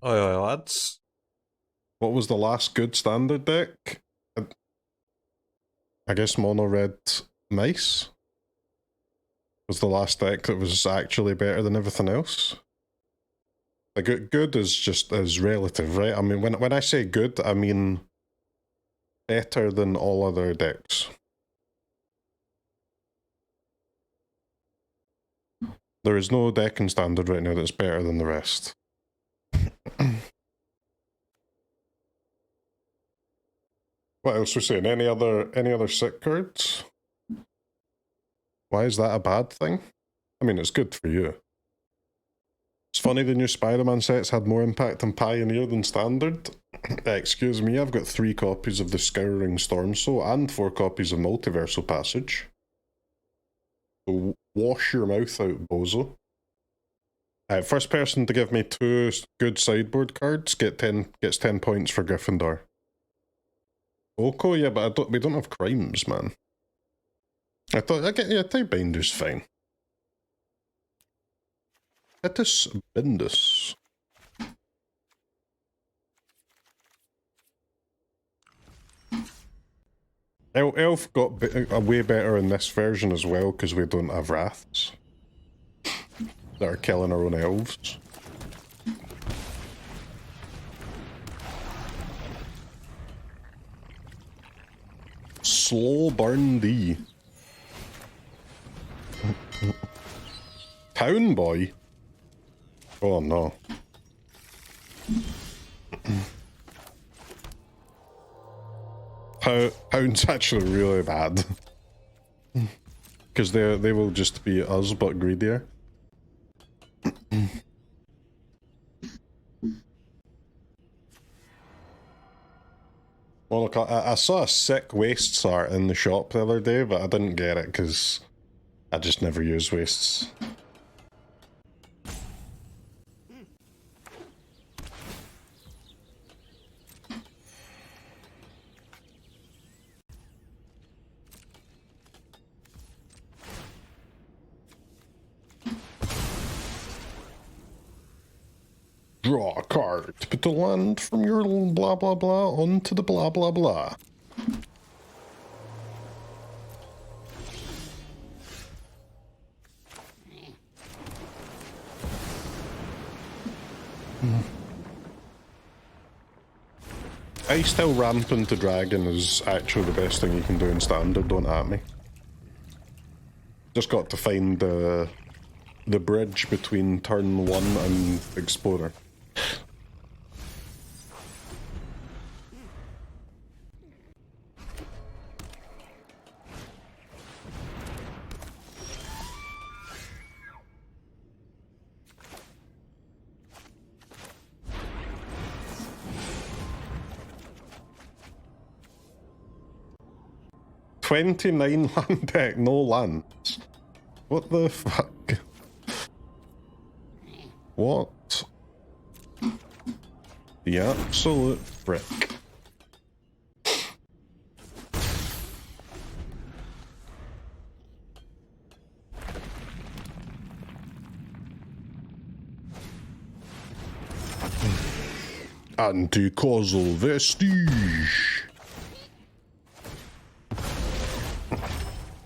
Aye, aye, lads. What was the last good standard deck? I guess Mono Red Mice was the last deck that was actually better than everything else. Like, good is just is relative, right? I mean, when I say good, I mean better than all other decks. There is no deck in standard right now that's better than the rest. What else are we saying? Any other sick cards? Why is that a bad thing? I mean, it's good for you. It's funny the new Spider-Man sets had more impact on Pioneer than Standard. Excuse me, I've got 3 copies of the Scouring Stormsoul and 4 copies of Multiversal Passage. So wash your mouth out, bozo. First person to give me 2 good sideboard cards gets 10 points for Gryffindor. Oko, yeah, but we don't have crimes, man. Yeah, Tidebinder's fine. Titus Bindus. Elf got way better in this version as well because we don't have wraths that are killing our own elves. Slow burn D. Town boy. Oh no. Hound's actually really bad. Because they will just be us but greedier. Well, look, I saw a sick wastes art in the shop the other day, but I didn't get it because I just never use wastes. Draw a card. Put the land from your blah blah blah onto the blah blah blah. Icetill ramping to dragon is actually the best thing you can do in standard, don't at me. Just got to find the bridge between turn 1 and Explorer. $29 land deck, no lands. What the fuck? What? The absolute frick. Anti-causal vestige.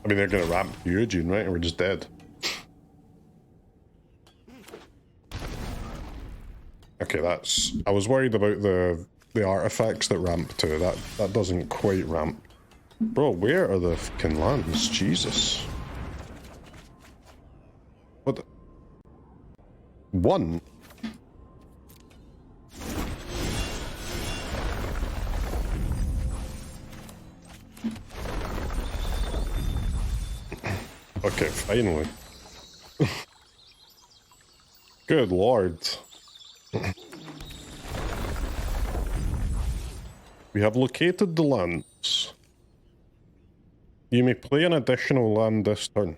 I mean, they're gonna ramp Ugin, right? And we're just dead. Okay, that's... I was worried about the artifacts that ramp to. That doesn't quite ramp. Bro, where are the fucking lands? Jesus. What the... 1? Okay, finally. Good lord. We have located the lands. You may play an additional land this turn.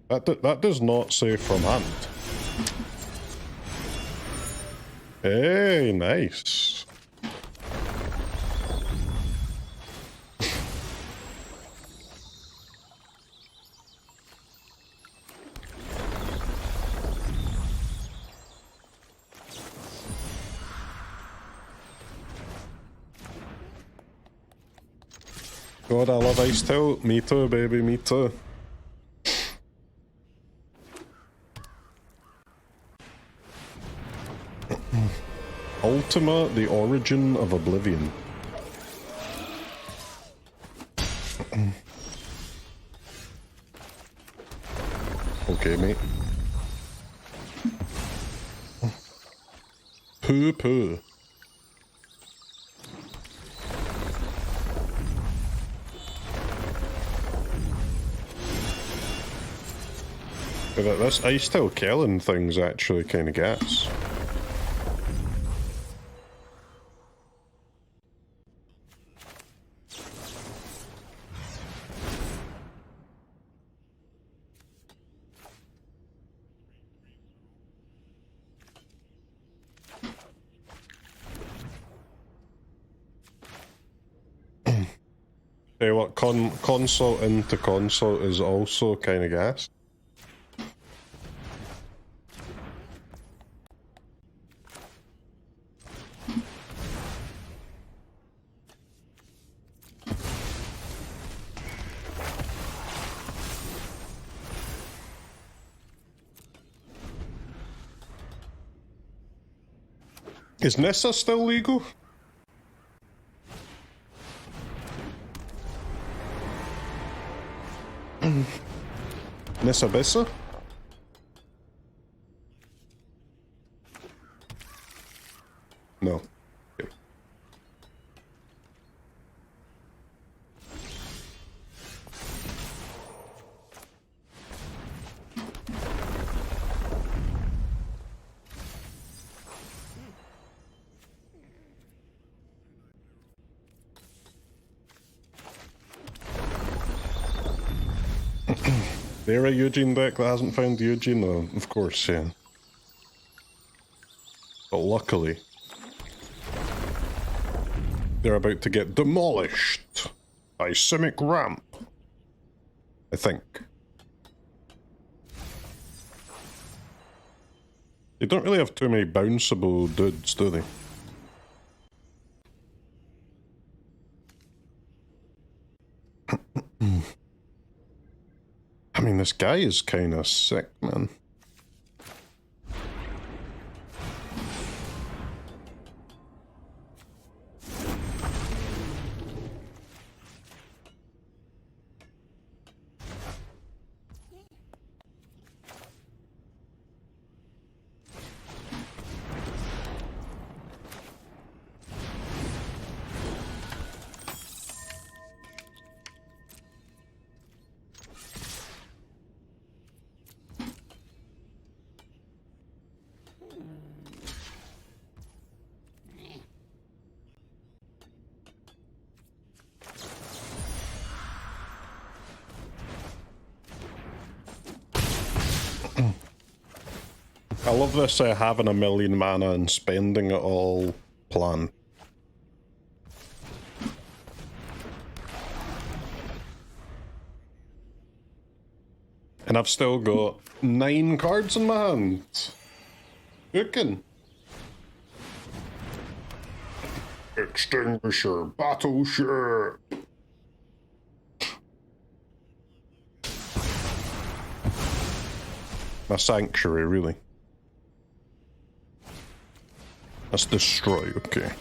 That does not say from hand. Hey, nice. God, I love Icetill. Me too, baby, me too. Ultima, the origin of oblivion. Okay, mate. Poo poo. This Icetill Kellan thing's actually kind of gas. Hey, what consult into consult is also kind of gas. Is Nissa still legal? Nissa Bissa? No. Okay. There a Ugin deck that hasn't found Ugin? Oh, of course, yeah. But luckily, they're about to get demolished by Simic Ramp. I think. They don't really have too many bounceable dudes, do they? I mean, this guy is kind of sick, man. I love this having a million mana and spending it all plan. And I've still got 9 cards in my hand. Ugin. Extinguisher, Battleship. My Sanctuary, really. That's Destroy, okay.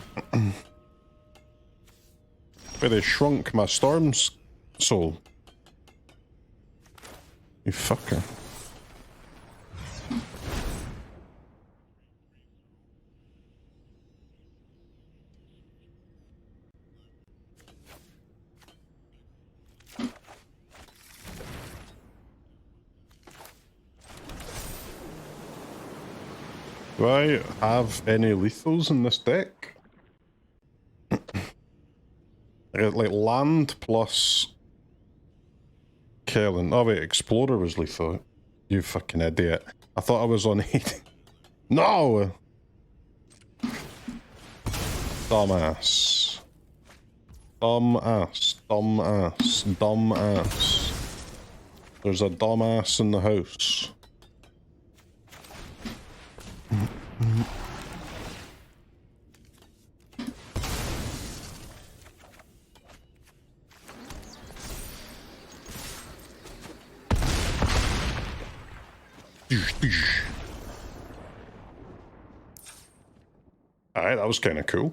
Wait, they shrunk my Storm's Soul. You fucker. Do I have any lethals in this deck? I got like land plus Kellan. Oh wait, Explorer was lethal. You fucking idiot. I thought I was on 80. No! Dumbass. Dumbass. Dumbass. Dumbass. There's a dumbass in the house. Alright, that was kind of cool.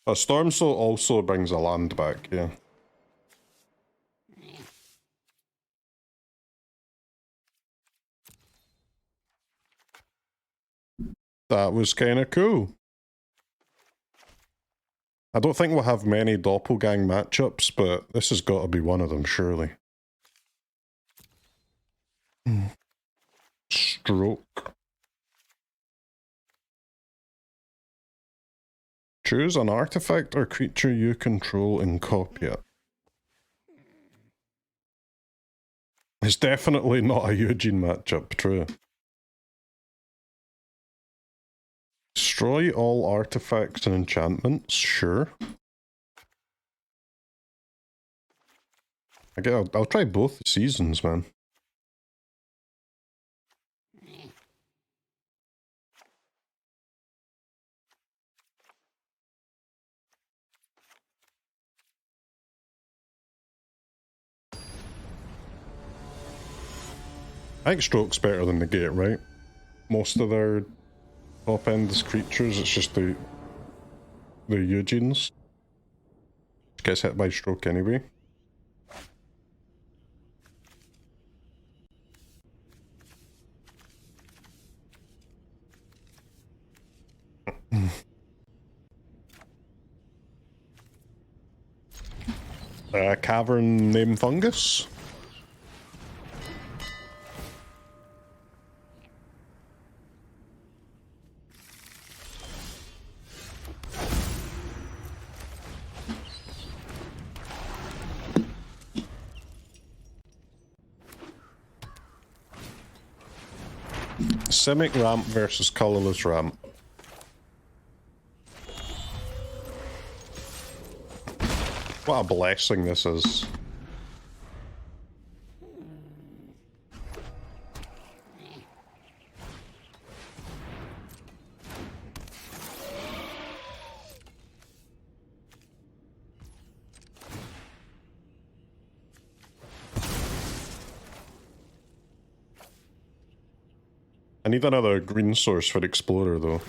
A Stormsoul also brings a land back, yeah. That was kind of cool. I don't think we'll have many Doppelgang matchups, but this has got to be one of them, surely. Stroke. Choose an artifact or creature you control and copy it. It's definitely not a Ugin matchup, true. Destroy all artifacts and enchantments, sure. I'll try both seasons, man. I think Stroke's better than Negate, right? Most of their top end is creatures, it's just the Ugins. Gets hit by Stroke anyway. Cavern named Fungus. Simic Ramp versus Colorless Ramp. What a blessing this is. I need another green source for Explorer though.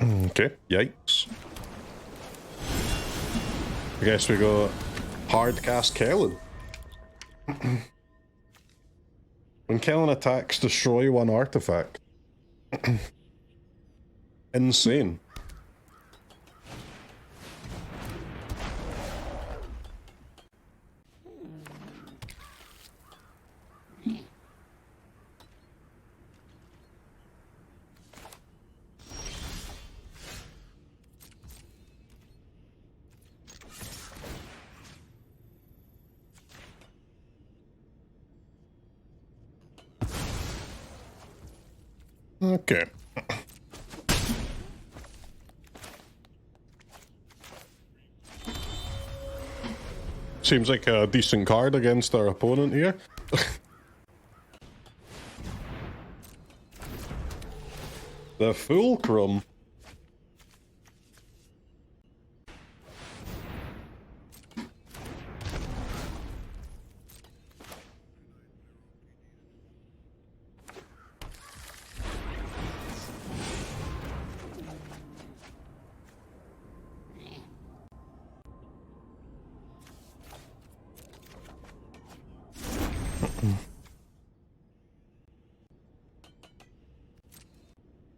Okay, yikes. I guess we got hard cast Kellan. When Kellan attacks, destroy one artifact. Insane. Okay. Seems like a decent card against our opponent here. The Fulcrum.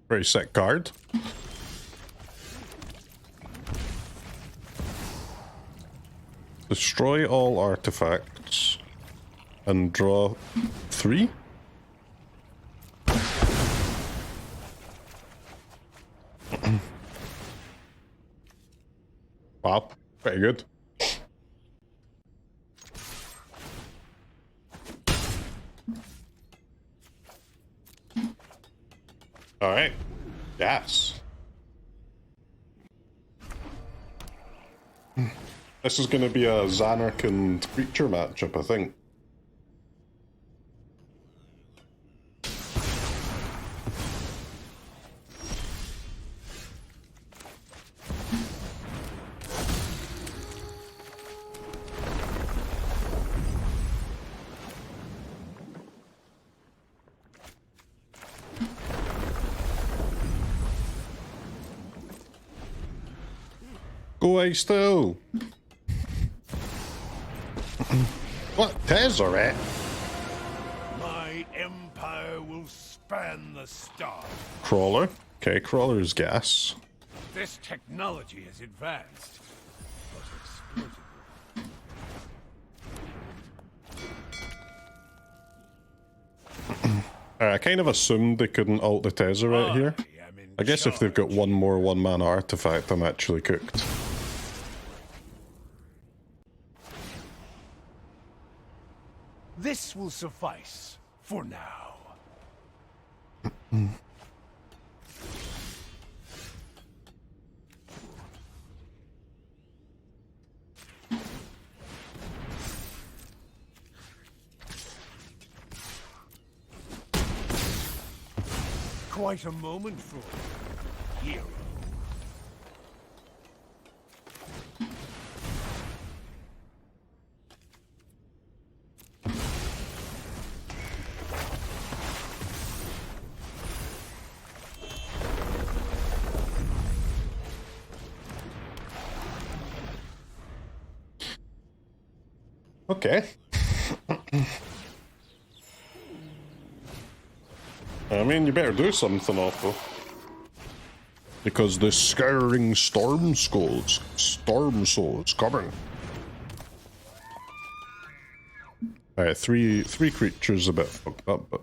Very sick card. Destroy all artifacts and draw 3. Wow, pretty good. Alright. Yes. This is going to be a Zanarkand creature matchup, I think. Go Icetill! What? Tezzeret? My empire will span the stars. Crawler? Okay, Crawler's gas. This technology has advanced, but exploitable. I kind of assumed they couldn't ult the Tezzeret here. I guess if they've got one more one-man artifact, I'm actually cooked. This will suffice for now. Quite a moment for a hero. Okay. I mean, you better do something awful. Because the Scouring Stormsoul is coming. Alright, three creatures a bit fucked up, but...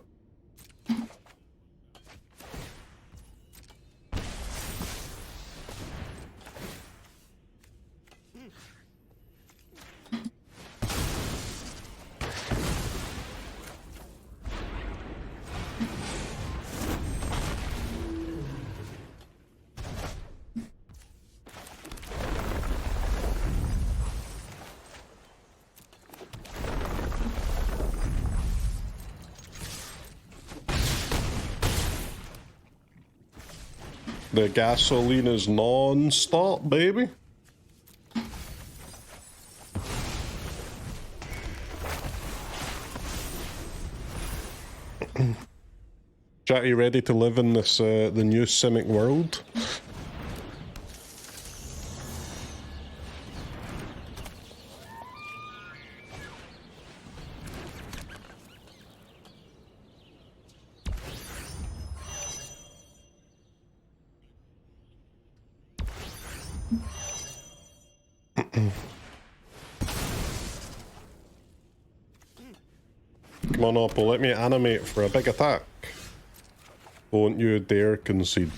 The gasoline is non-stop, baby. Chat, you ready to live in this the new Simic world? Come on, Opal, let me animate for a big attack. Don't you dare concede.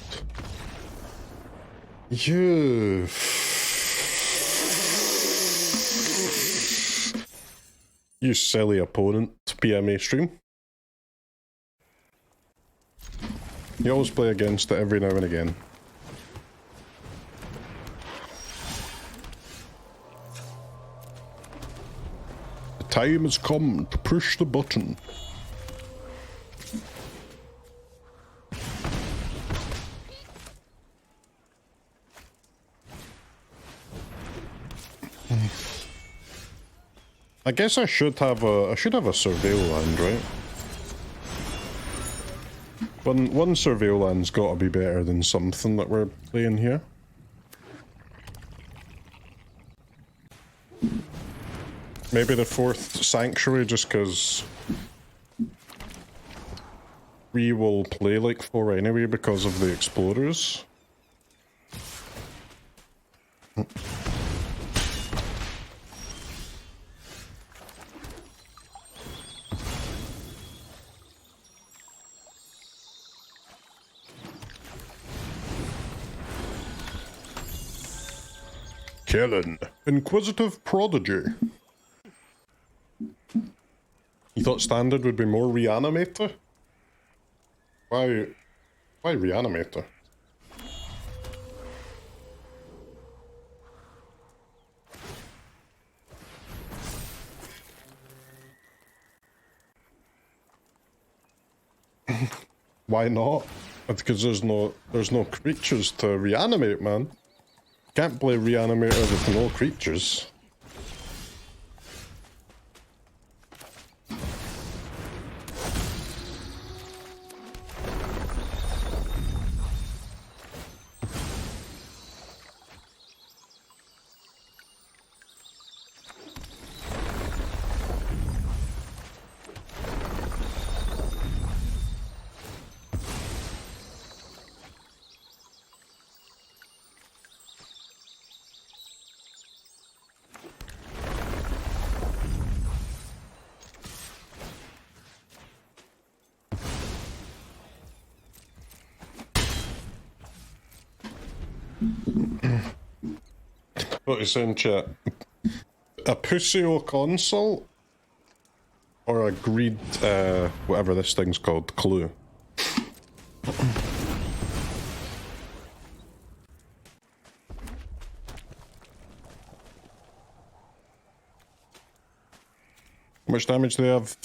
You... You silly opponent, PMA stream. You always play against it every now and again. The time has come to push the button. I guess I should have a surveil land, right? One surveil land's got to be better than something that we're playing here. Maybe the 4th Sanctuary, just because we will play like 4 anyway because of the Explorers. Kellan, Inquisitive Prodigy. You thought Standard would be more Reanimator? Why Reanimator? Why not? It's because there's no creatures to reanimate, man. Can't play Reanimator with no creatures. What are you saying, chat? A Pusio console? Or a greed, whatever this thing's called, clue? How much damage do they have?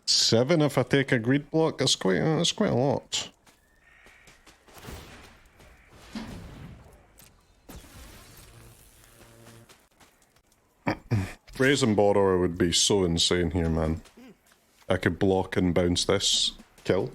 7 if I take a greed block. That's quite a lot. Brazen Borrower would be so insane here, man. I could block and bounce this kill.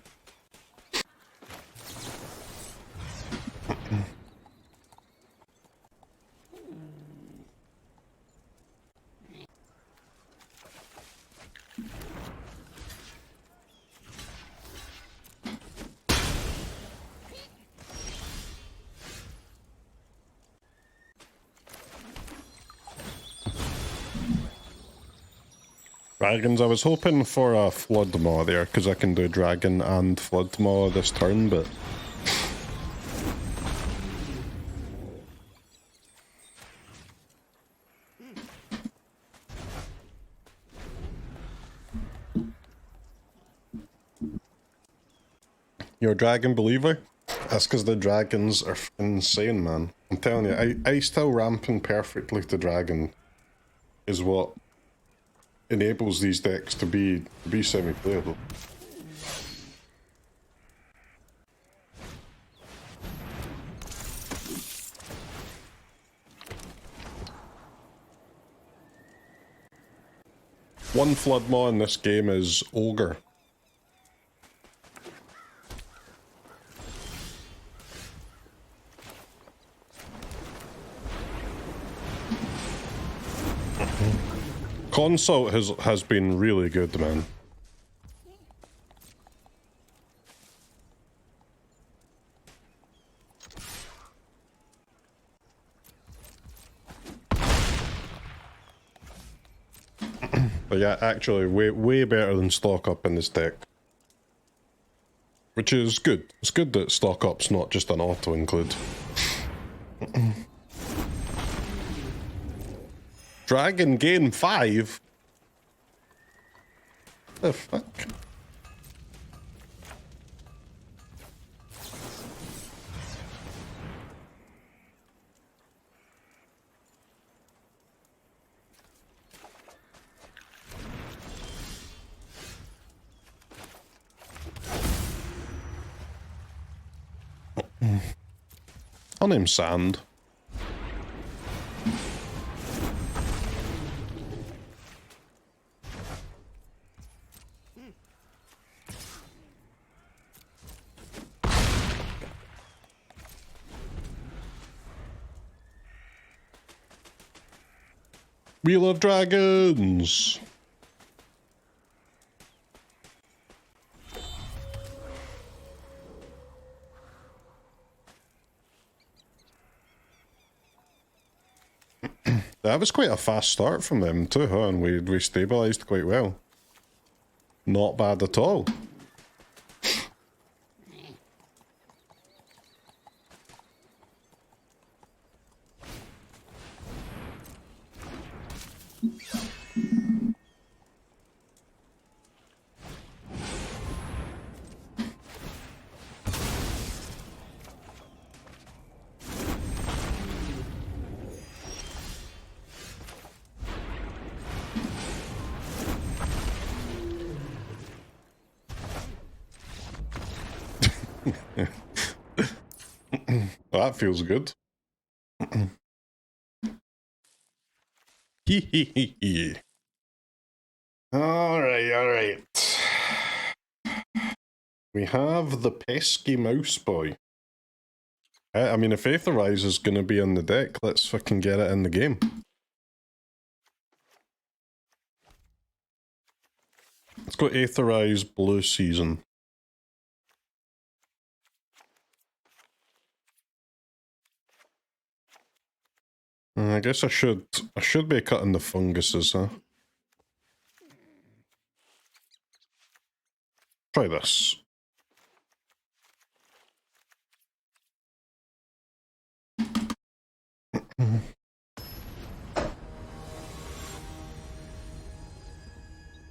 Dragons, I was hoping for a Flood Maw there, because I can do Dragon and Flood Maw this turn, but... You're a dragon believer? That's because the dragons are insane, man. I'm telling you, Icetill ramping perfectly to dragon is what enables these decks to be semi-playable. One Flood Maw in this game is Ogre. Consult has been really good, man. But yeah, actually, way better than Stock Up in this deck. Which is good. It's good that Stock Up's not just an auto-include. Dragon gain 5? The fuck? I'll name Sand. We love dragons! That was quite a fast start from them too, huh? And we stabilised quite well. Not bad at all. Well, that feels good. Alright. We have the pesky mouse boy. I mean, if Aetherize is going to be on the deck, let's fucking get it in the game. Let's go Aetherize Blue Season. I guess I should be cutting the funguses, huh? Try this.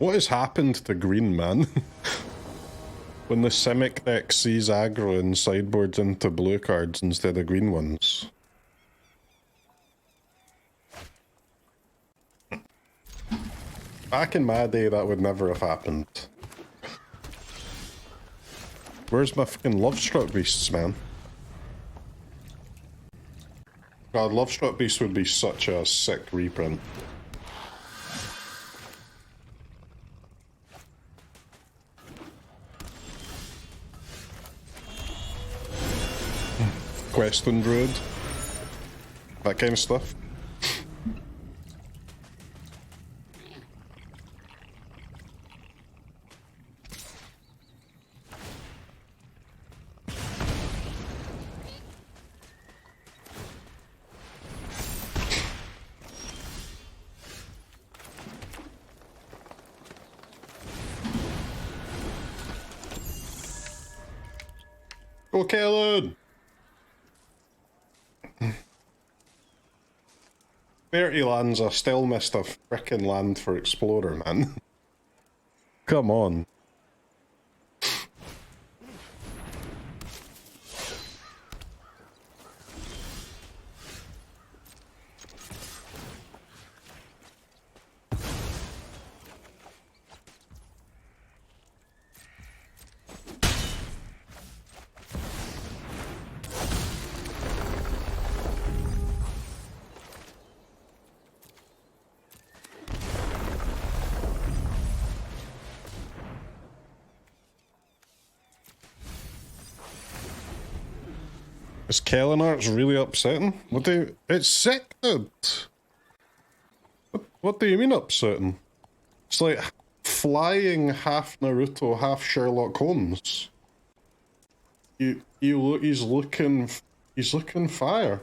What has happened to green, man? When the Simic deck sees aggro and sideboards into blue cards instead of green ones. Back in my day, that would never have happened. Where's my fucking Lovestruck Beasts, man? God, Lovestruck Beast would be such a sick reprint. Questing Druid. That kind of stuff. Go Kellan! 30 lands, I still missed a frickin' land for Explorer, man. Come on. Is Kellan art's really upsetting? What do you... It's sick, dude! What do you mean upsetting? It's like flying half Naruto, half Sherlock Holmes. He's looking fire.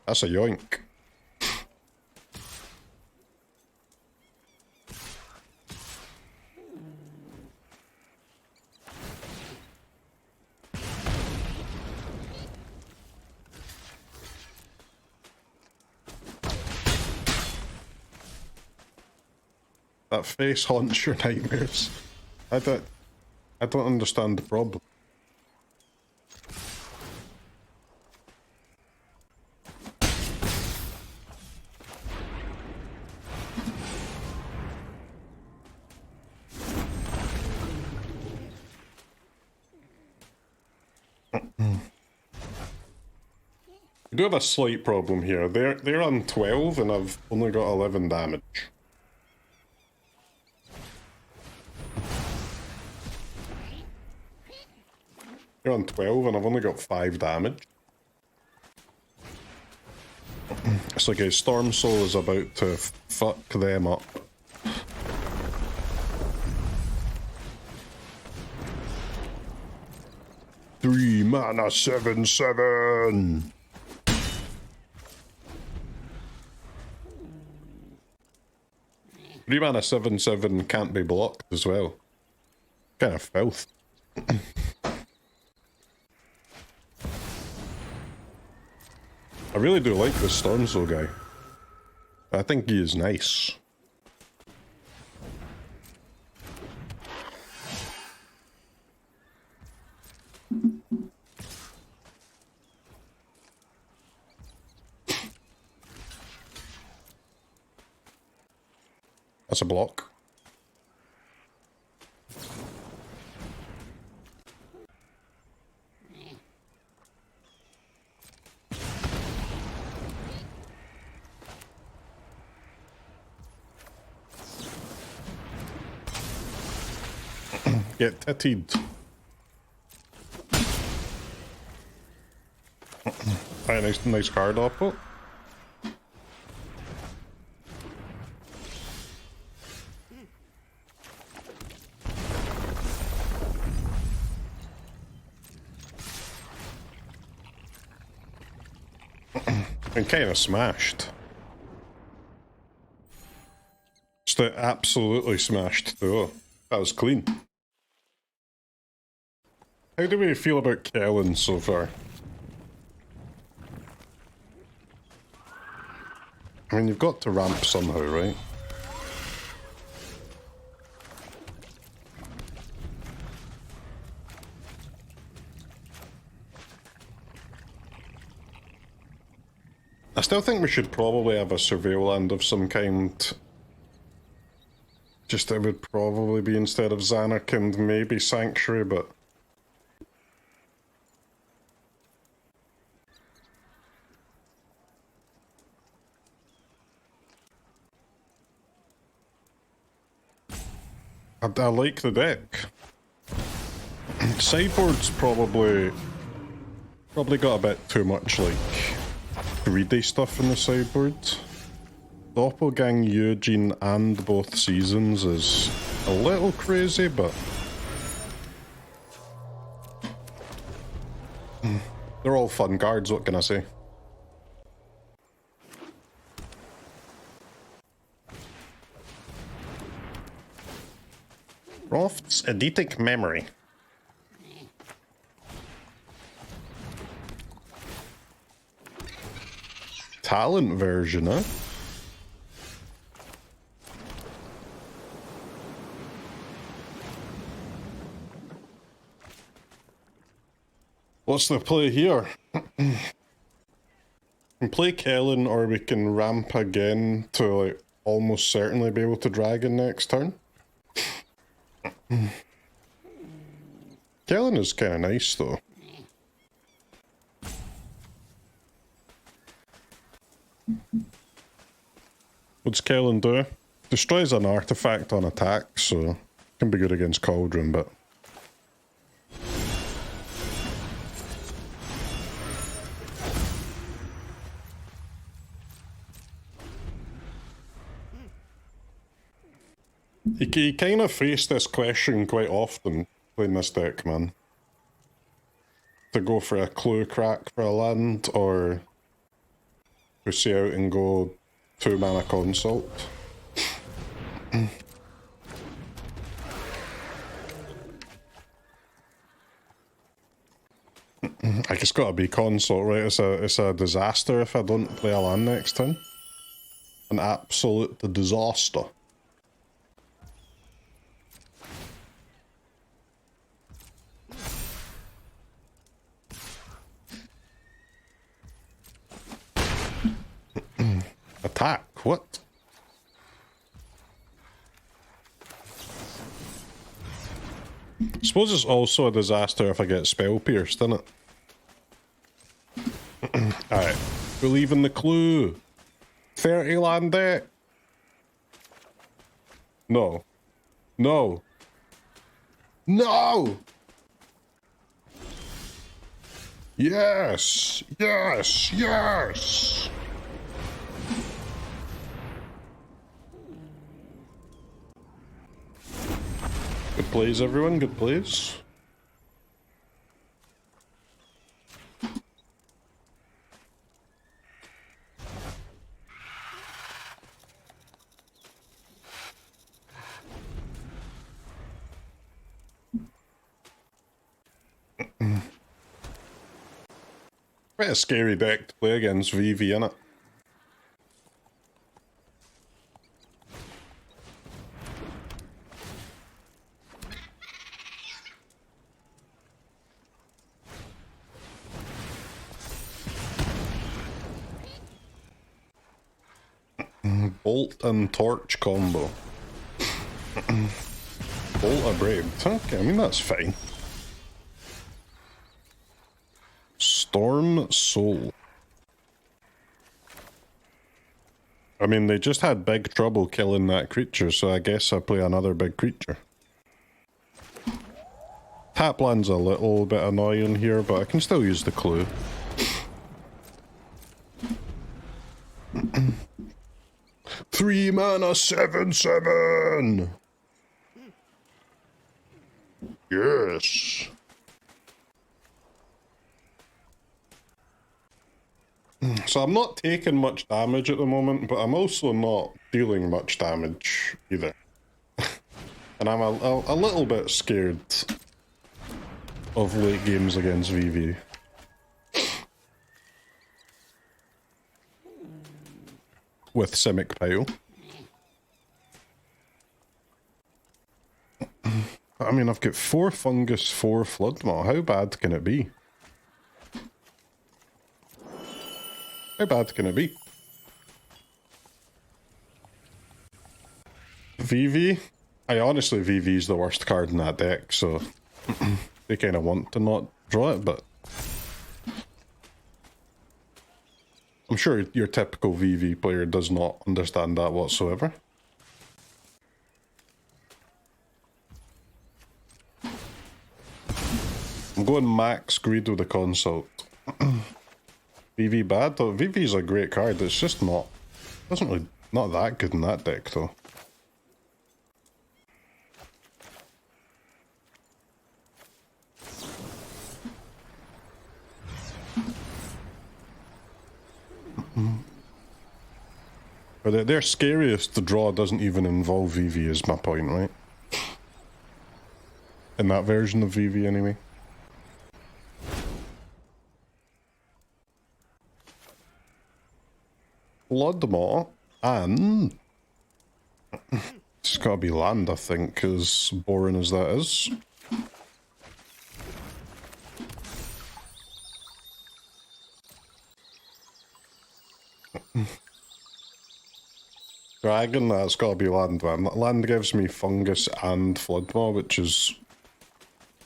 That's a yoink. That face haunts your nightmares. I don't understand the problem. We do have a slight problem here. They're on 12 and I've only got 11 damage. They're on 12 and I've only got 5 damage. It's like a Stormsoul is about to fuck them up. Three mana 7/7. Three mana 7/7 can't be blocked as well. Kind of filth. I really do like this Stormsoul guy. I think he is nice. That's a block. Get tittied. Alright, nice card output. And kind of smashed. Absolutely smashed though. That was clean. How do we feel about Kellan so far? I mean, you've got to ramp somehow, right? I still think we should probably have a surveil land of some kind. Just it would probably be instead of Zanarkand, maybe Sanctuary, but... I like the deck. Sideboard's probably got a bit too much, like, greedy stuff in the sideboard. Doppelgang, Ugin, and both seasons is a little crazy, but... they're all fun cards, what can I say? Roft's Eidetic Memory. Talent version, huh? What's the play here? We can play Kellan, or we can ramp again to like almost certainly be able to dragon next turn. Kellan is kind of nice though. What's Kellan do? Destroys an artifact on attack, so can be good against Cauldron, but... You kind of face this question quite often playing this deck, man. To go for a clue crack for a land, or to see out and go 2 mana consult. I just gotta be consult, right? It's a disaster if I don't play a land next turn. An absolute disaster. Attack? What? I suppose it's also a disaster if I get spell pierced, isn't it? Alright. Believe in the clue. 30 land deck. No. No. No! Yes! Yes! Yes! Good plays, everyone. Good plays. Quite a scary deck to play against VV, innit? Bolt and Torch combo. Bolt a Brave. Okay, I mean that's fine. Stormsoul. I mean, they just had big trouble killing that creature, so I guess I play another big creature. Tapland's a little bit annoying here, but I can still use the clue. 3 mana 7/7. Yes. So I'm not taking much damage at the moment, but I'm also not dealing much damage either. And I'm a little bit scared of late games against VV. With Simic Pile. I mean, I've got 4 Fungus, 4 Flood Maw. How bad can it be? How bad can it be? VV? Honestly, VV's the worst card in that deck, so they kind of want to not draw it, but I'm sure your typical VV player does not understand that whatsoever. I'm going max greed with the consult. VV bad though. VV's a great card, it's just not not that good in that deck though. But their scariest draw doesn't even involve VV is my point, right? In that version of VV anyway. Flood Maw, and it's gotta be land, I think, as boring as that is. Dragon, that's gotta be land, man. Land gives me Fungus and Flood Maw, which is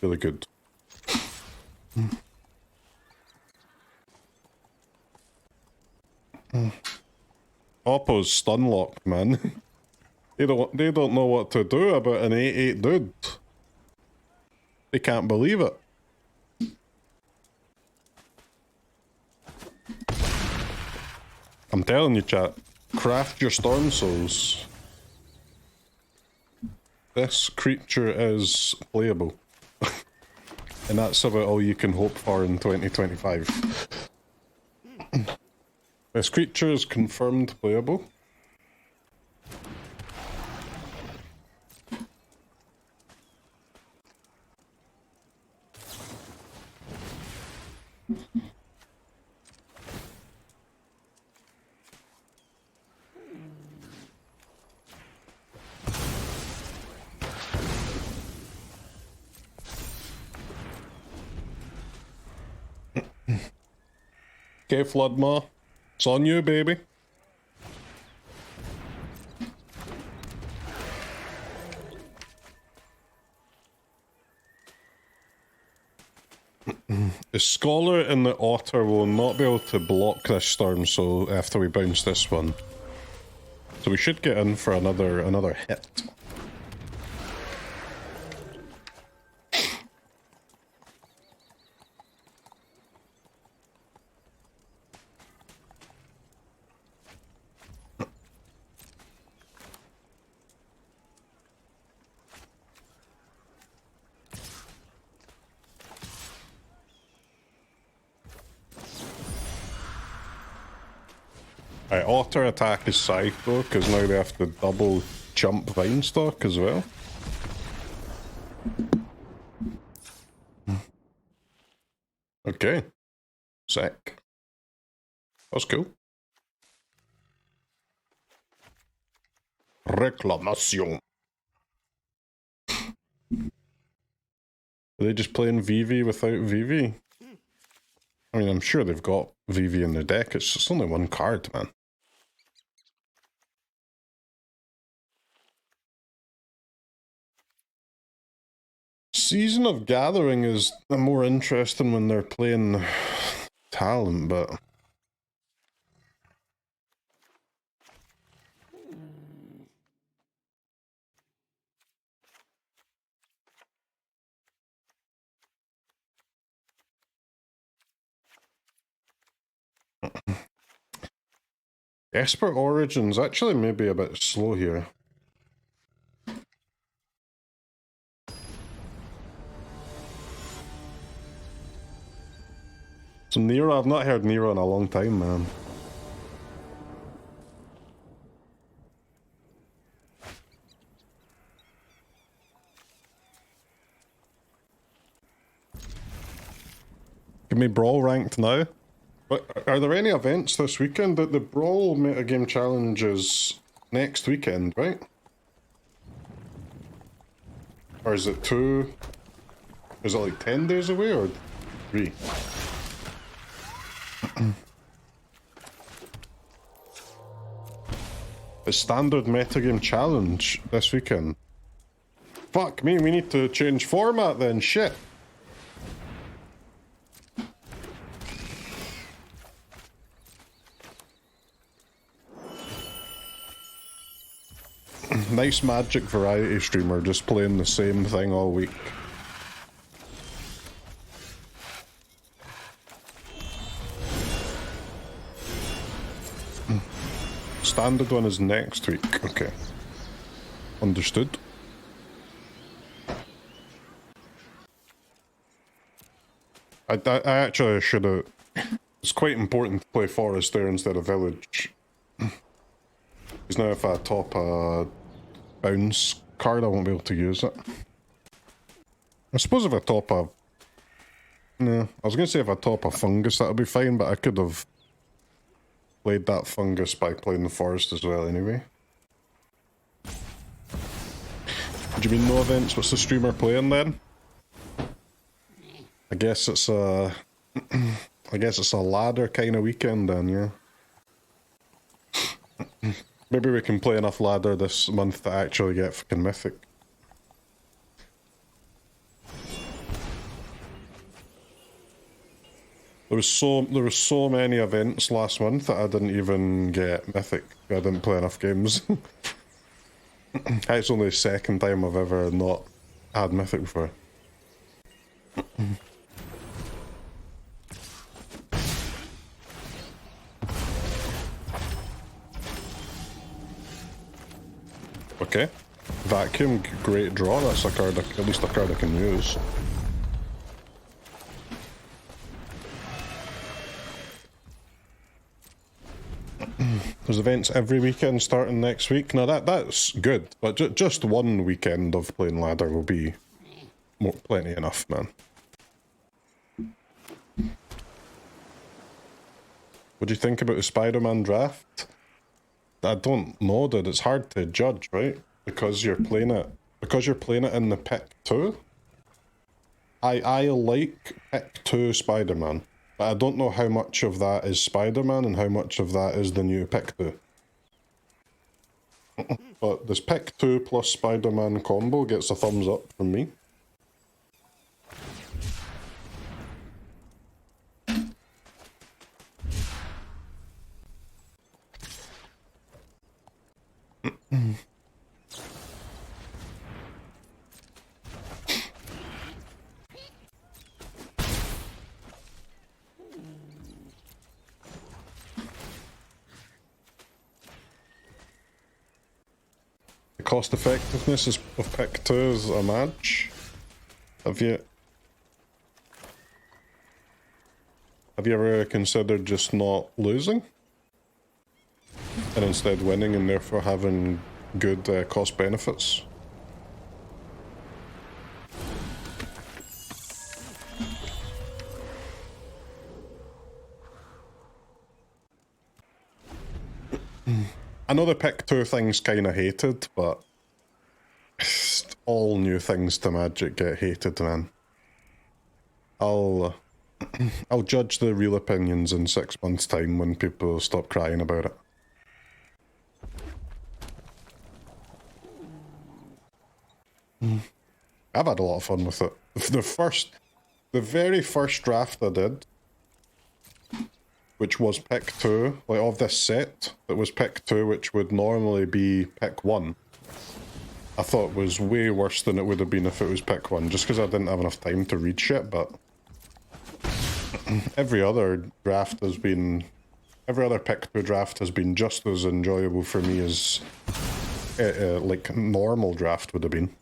really good. Oppo's stunlocked, man. They don't know what to do about an 8/8 dude. They can't believe it. I'm telling you, chat. Craft your Stormsouls. This creature is playable. And that's about all you can hope for in 2025. This creature is confirmed playable. Okay, Flood Maw. It's on you, baby. The Scholar and the Otter will not be able to block this Stormsoul after we bounce this one. So we should get in for another hit. Right, Otter attack is Scythe though, because now they have to double jump Vinestalk as well. Okay. Sick. That's cool. Reclamation. Are they just playing VV without VV? I mean, I'm sure they've got VV in their deck. It's just only one card, man. Season of Gathering is more interesting when they're playing Talent, but... Esper Origins actually may be a bit slow here. So Nero, I've not heard Nero in a long time, man. me Brawl ranked now. But are there any events this weekend? The Brawl metagame challenge is next weekend, right? Or is it 2? Is it like 10 days away or 3? The standard metagame challenge this weekend. Fuck me, we need to change format then, shit. Nice Magic variety streamer just playing the same thing all week. Standard one is next week. Okay. Understood. I actually should have... It's quite important to play Forest there instead of Village. Because now if I top a bounce card, I won't be able to use it. I suppose if I top a... No, I was going to say if I top a Fungus, that'll be fine, but I could have played that Fungus by playing the Forest as well anyway. Do you mean no events? What's the streamer playing then? I guess it's a... I guess it's a ladder kind of weekend then, yeah. Maybe we can play enough ladder this month to actually get fucking mythic. There was so many events last month that I didn't even get mythic. I didn't play enough games. It's only the second time I've ever not had mythic before. Okay. Vacuum, great draw. That's a card, at least a card I can use. There's events every weekend starting next week. Now that's good, but just one weekend of playing ladder will be plenty enough, man. What do you think about the Spider-Man draft? I don't know, dude. It's hard to judge, right? Because you're playing it in the pick 2. I like pick 2 Spider-Man, but I don't know how much of that is Spider-Man and how much of that is the new pick 2. But this pick 2 plus Spider-Man combo gets a thumbs up from me. The cost effectiveness of pick 2 is a match. Have you ever considered just not losing? And instead winning and therefore having good cost benefits? I know the pick 2 thing's kinda hated, but all new things to Magic get hated, man. I'll judge the real opinions in 6 months' time when people stop crying about it. I've had a lot of fun with it. The very first draft I did, which was pick 2, like of this set, that was pick 2, which would normally be pick 1, I thought was way worse than it would have been if it was pick 1, just because I didn't have enough time to read shit, but every other pick 2 draft has been just as enjoyable for me as like normal draft would have been.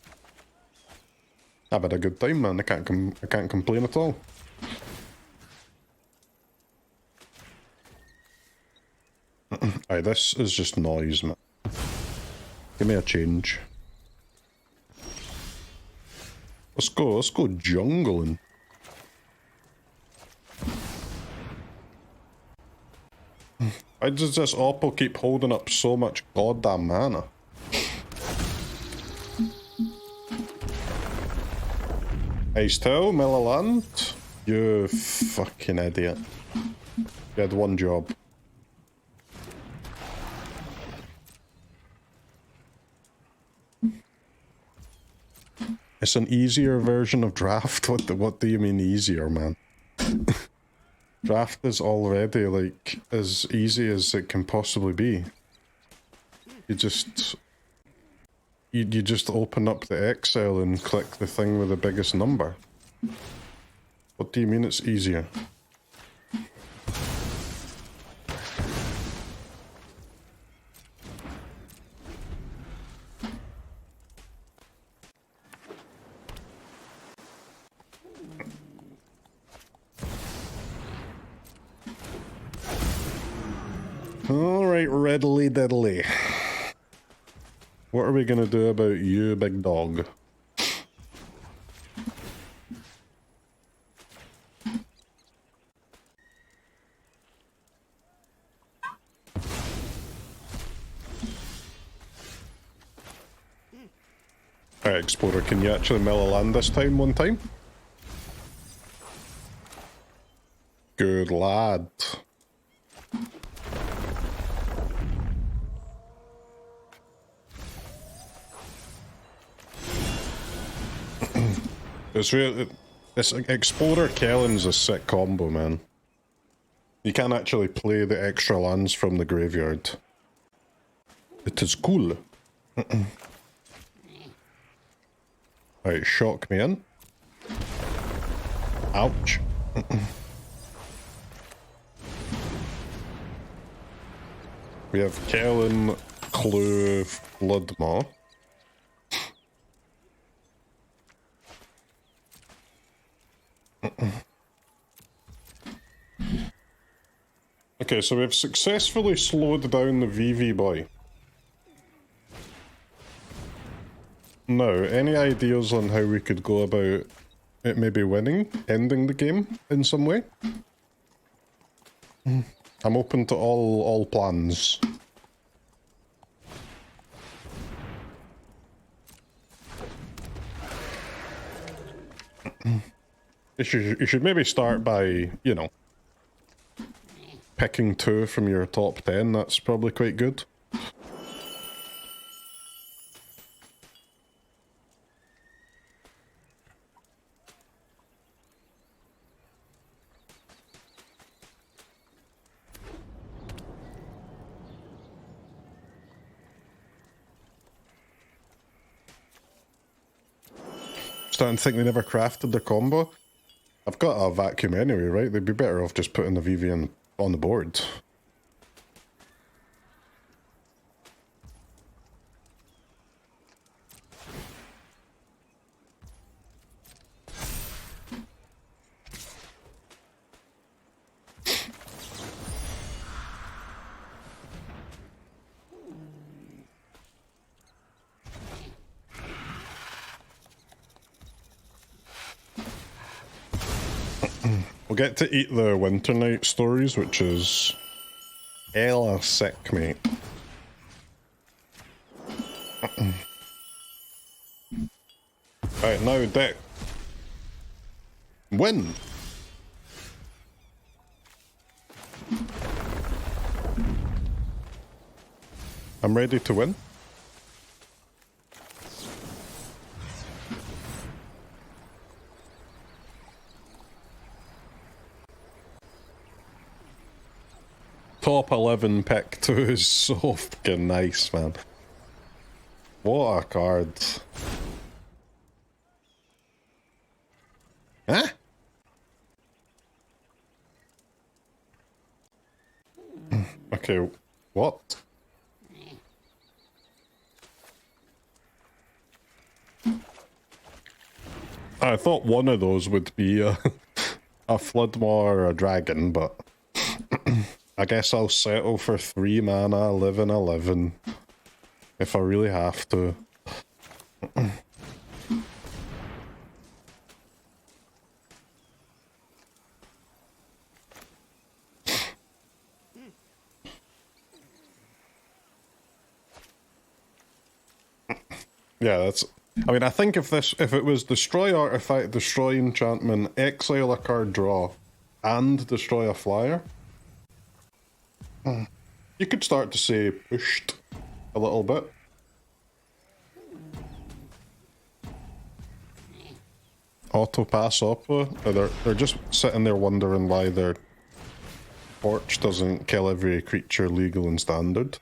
I've had a good time, man. I can't complain at all. Aye, this is just noise, man. Give me a change. Let's go jungling. Why does this Oppo keep holding up so much goddamn mana? Icetill, Milliland. You fucking idiot. You had one job. It's an easier version of draft. What do you mean easier, man? Draft is already like as easy as it can possibly be. You just open up the Excel and click the thing with the biggest number. What do you mean it's easier? Alright, readily diddly. What are we gonna do about you, big dog? Alright, Explorer, can you actually mill a land this time, one time? Good lad. It's really, this Explorer Kellan's a sick combo, man. You can actually play the extra lands from the graveyard. It is cool. Alright, shock me in. Ouch. We have Kellan, Clue, Flood Maw. Okay, so we've successfully slowed down the VV boy. Now, any ideas on how we could go about it maybe winning, ending the game in some way? I'm open to all plans. You should maybe start by, you know, picking 2 from your top 10. That's probably quite good. Starting to think they never crafted the combo. I've got a vacuum anyway, right? They'd be better off just putting the VV on the board. We'll get to eat the Winter Night stories, which is hella sick, mate. Right, now deck. Win! I'm ready to win. Top 11 pick 2 is so fucking nice, man. What a card. Huh? Okay, what? I thought one of those would be a Flood Maw or a Dragon, but I guess I'll settle for 3 mana, 11/11, if I really have to. Yeah, that's... I mean, I think if it was destroy artifact, destroy enchantment, exile a card, draw, and destroy a flyer, you could start to say pushed a little bit. Auto pass opera. They're just sitting there wondering why their torch doesn't kill every creature legal and standard.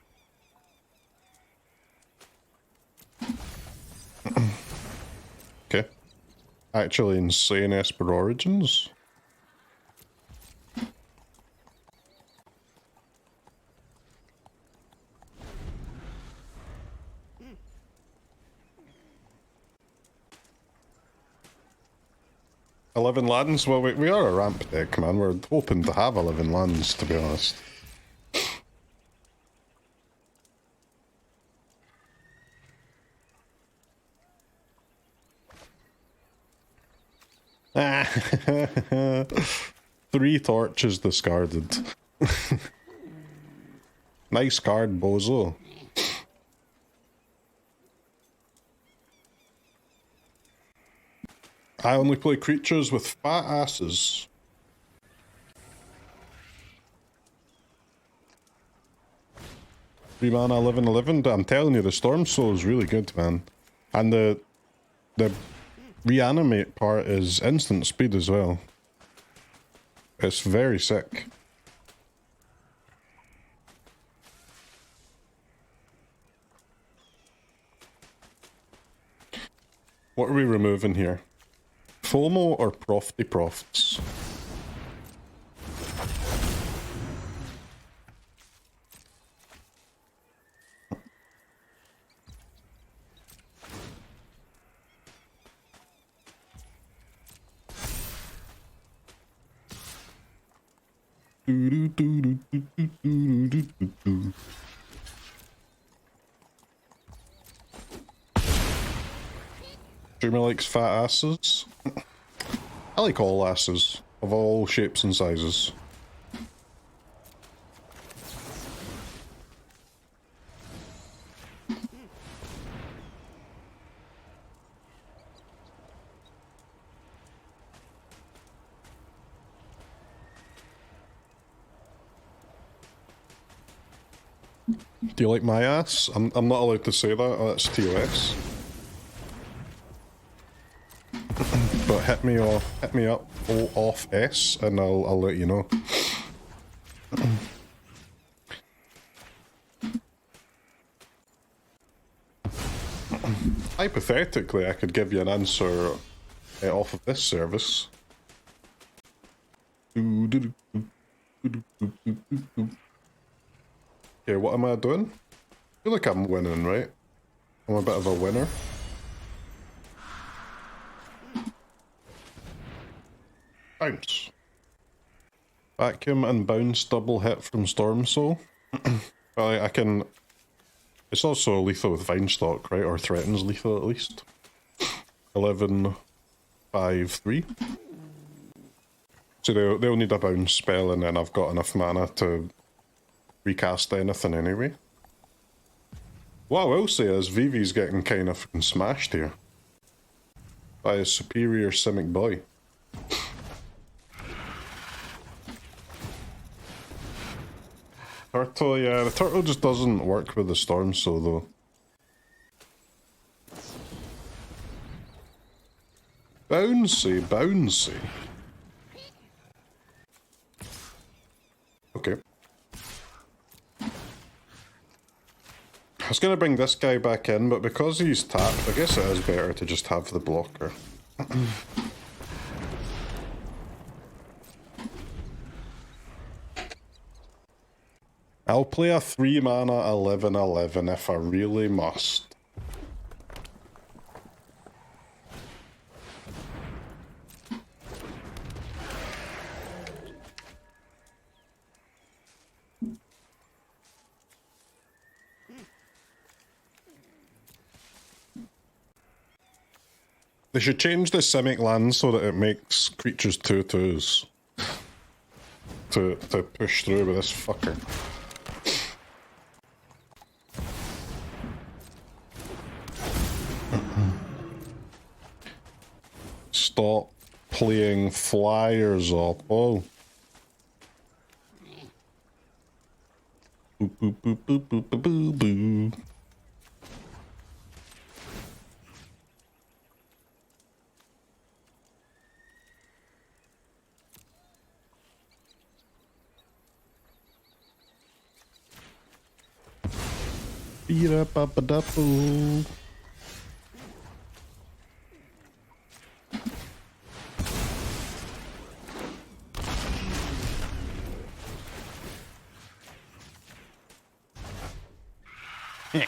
Okay. Actually insane Esper Origins. $11 lands? Well, we are a ramp deck, man. We're hoping to have 11 lands, to be honest. Three torches discarded. Nice card, bozo. I only play creatures with fat asses. Three mana, 11/11. I'm telling you, the Stormsoul is really good, man. And the reanimate part is instant speed as well. It's very sick. What are we removing here? FOMO or Profty Profts? Dreamer likes fat asses. I like all asses, of all shapes and sizes. Do you like my ass? I'm not allowed to say that, that's TOS. But hit me up off S and I'll let you know. Hypothetically, I could give you an answer off of this service. Okay, what am I doing? I feel like I'm winning, right? I'm a bit of a winner. Bounce. Vacuum and bounce double hit from Stormsoul. Well, I can... It's also lethal with Vinestalk, right? Or threatens lethal at least. 11, 5, 3. So they'll need a bounce spell and then I've got enough mana to recast anything anyway. What I will say is Vivi's getting kind of smashed here. By a superior Simic boy. Turtle, yeah, the turtle just doesn't work with the Stormsoul though. Bouncy, bouncy. Okay. I was gonna bring this guy back in, but because he's tapped, I guess it is better to just have the blocker. I'll play a 3 mana 11/11 if I really must. They should change the Simic land so that it makes creatures 2/2s to push through with this fucker. stop playing flyers up. Oh. Boop, boop, boop, boop, boop, boop, boop, boop. Beat up a double. Yeah.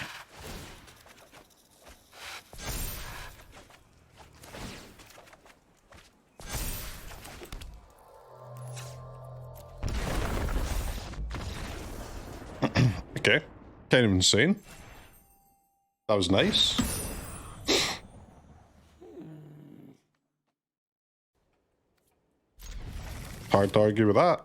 Okay. Kind of insane. That was nice. Hard to argue with that.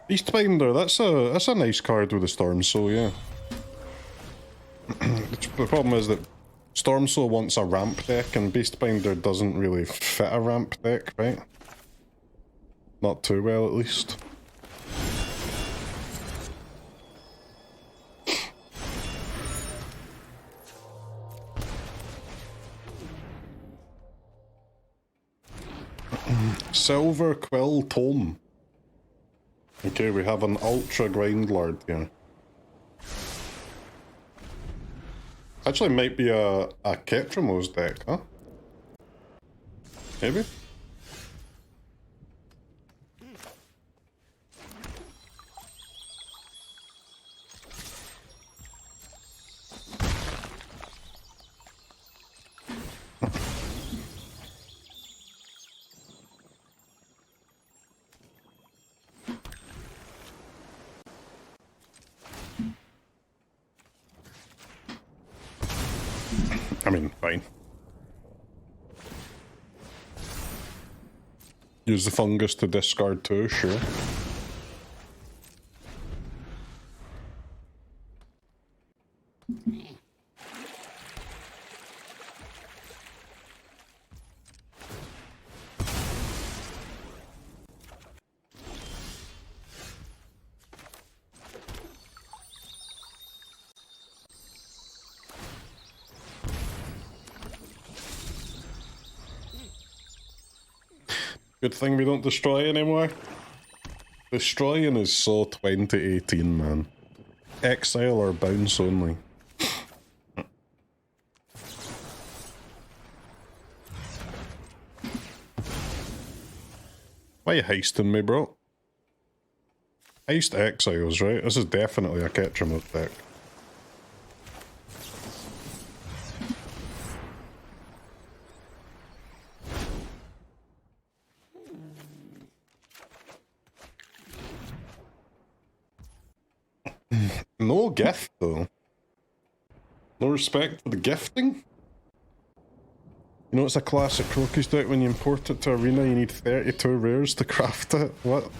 Beastbinder, that's a nice card with the Stormsoul, yeah. The problem is that Stormsoul wants a ramp deck and Beastbinder doesn't really fit a ramp deck, right? Not too well, at least. Silver Quill Tome. Okay, we have an Ultra Grindlord here. Actually, might be a Ketramos deck, huh? Maybe? I mean, fine. Use the fungus to discard too, sure. Good thing we don't destroy anymore. Destroying is so 2018, man. Exile or bounce only. Why are you heisting me, bro? Heist exiles, right? This is definitely a Ketramos deck. No gift, though. No respect for the gifting? You know, it's a classic Crokeyz deck. When you import it to Arena, you need 32 rares to craft it. What?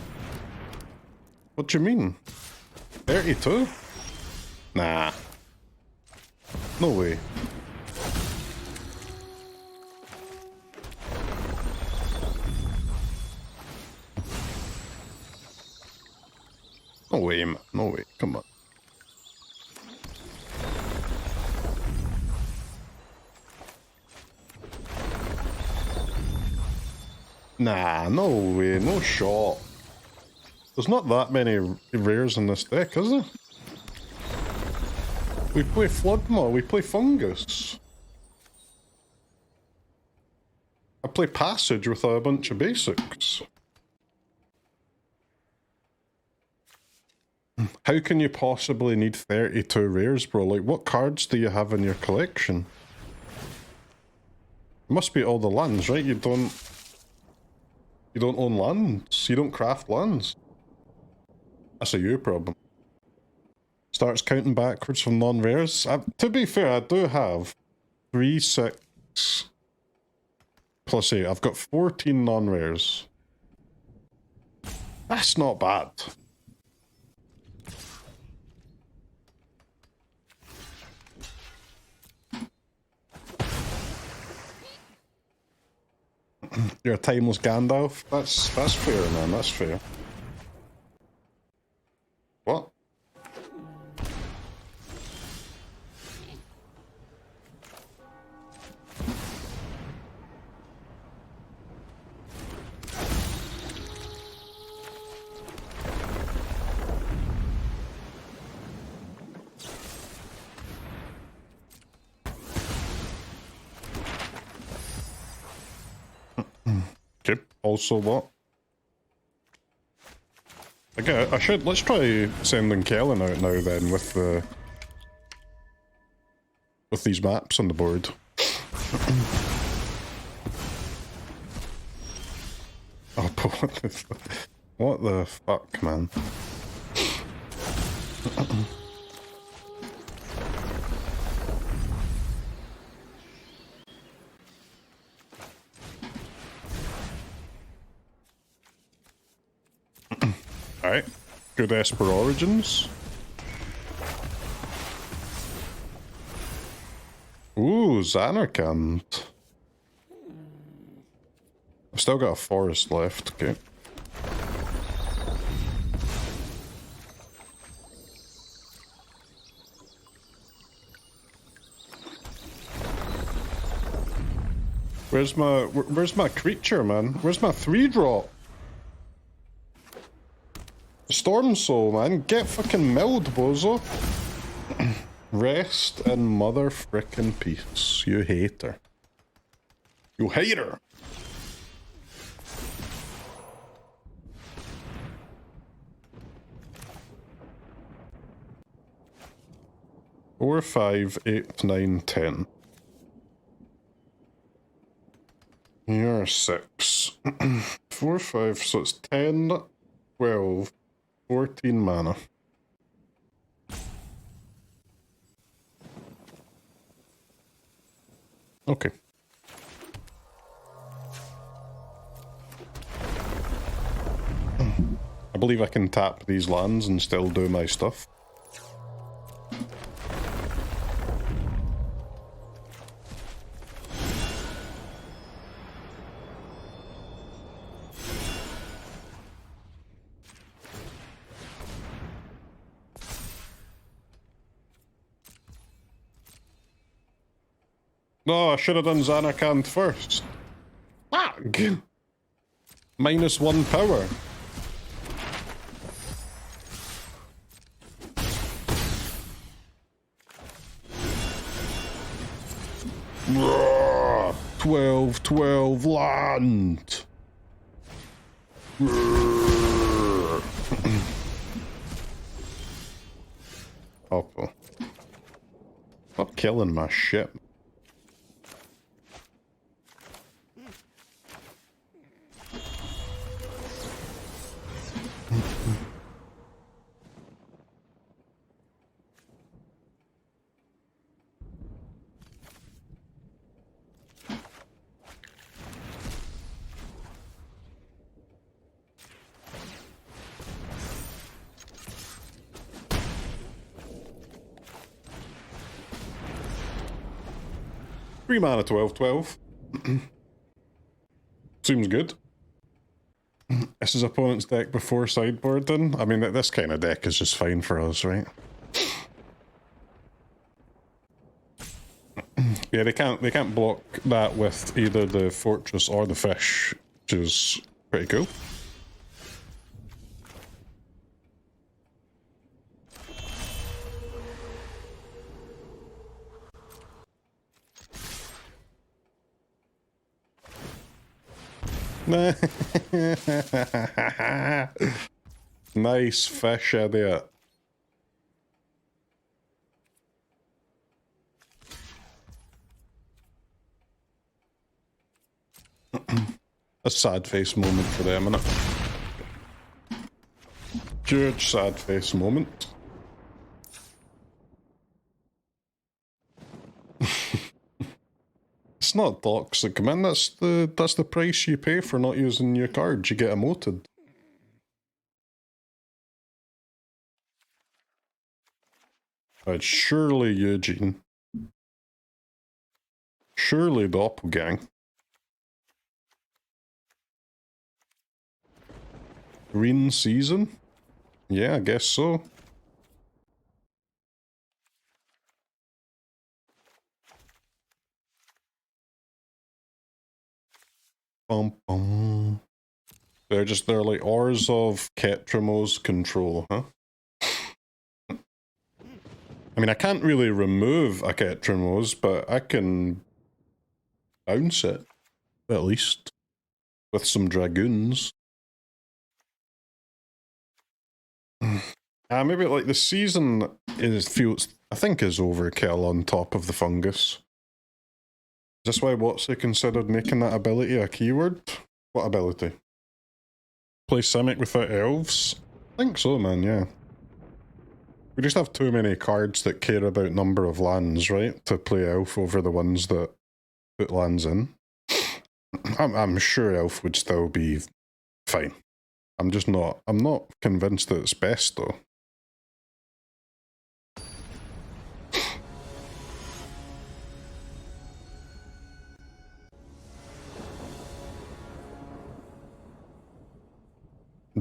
What do you mean? 32? Nah. No way. No way, man. No way. Come on. Nah, no way, no shot. There's not that many rares in this deck, is there? We play Flood Maw, we play Fungus. I play Passage with a bunch of basics. How can you possibly need 32 rares, bro? Like, what cards do you have in your collection? It must be all the lands, right? You don't own lands. You don't craft lands. That's a you problem. Starts counting backwards from non-rares. To be fair, I do have 3, 6, plus 8. I've got 14 non-rares. That's not bad. You're a timeless Gandalf. That's fair, man. That's fair. What? Okay, also what? Okay, I should, let's try sending Kellan out now then with the... with these maps on the board. Oh, but what the fuck, man? Alright, good Esper Origins. Ooh, Zanarkand. I've still got a forest left, okay. Where's my creature, man? Where's my 3-drop? Stormsoul, man. Get fucking milled, bozo. Rest in mother frickin' peace, you hater. You hater! Four, 5, 8, 9, 10. You're 6. 4, 5, so it's 10, 12, 14 mana. Okay. I believe I can tap these lands and still do my stuff. No, I should have done Zanarkand first. Fuck! -1 power. Roar! 12 land. Oh, stop killing my shit. Three mana 12/12. Seems good. This is opponent's deck before sideboard then? I mean, this kind of deck is just fine for us, right? Yeah, they can't block that with either the fortress or the fish, which is pretty cool. Nice fish, idiot. A sad face moment for them, innit? Huge sad face moment. It's not toxic, man. That's the price you pay for not using your cards. You get emoted. But surely Ugin. Surely Doppelgang. Green season? Yeah, I guess so. Bum, bum. They're like ores of Ketrimo's control, huh? I mean, I can't really remove a Ketrimo's, but I can bounce it, at least, with some dragoons. Maybe like the season feels, I think, is overkill on top of the fungus. Is this why Watsy considered making that ability a keyword? What ability? Play Simic without elves? I think so, man, yeah. We just have too many cards that care about number of lands, right? To play elf over the ones that put lands in. I'm sure elf would still be fine. I'm not convinced that it's best, though.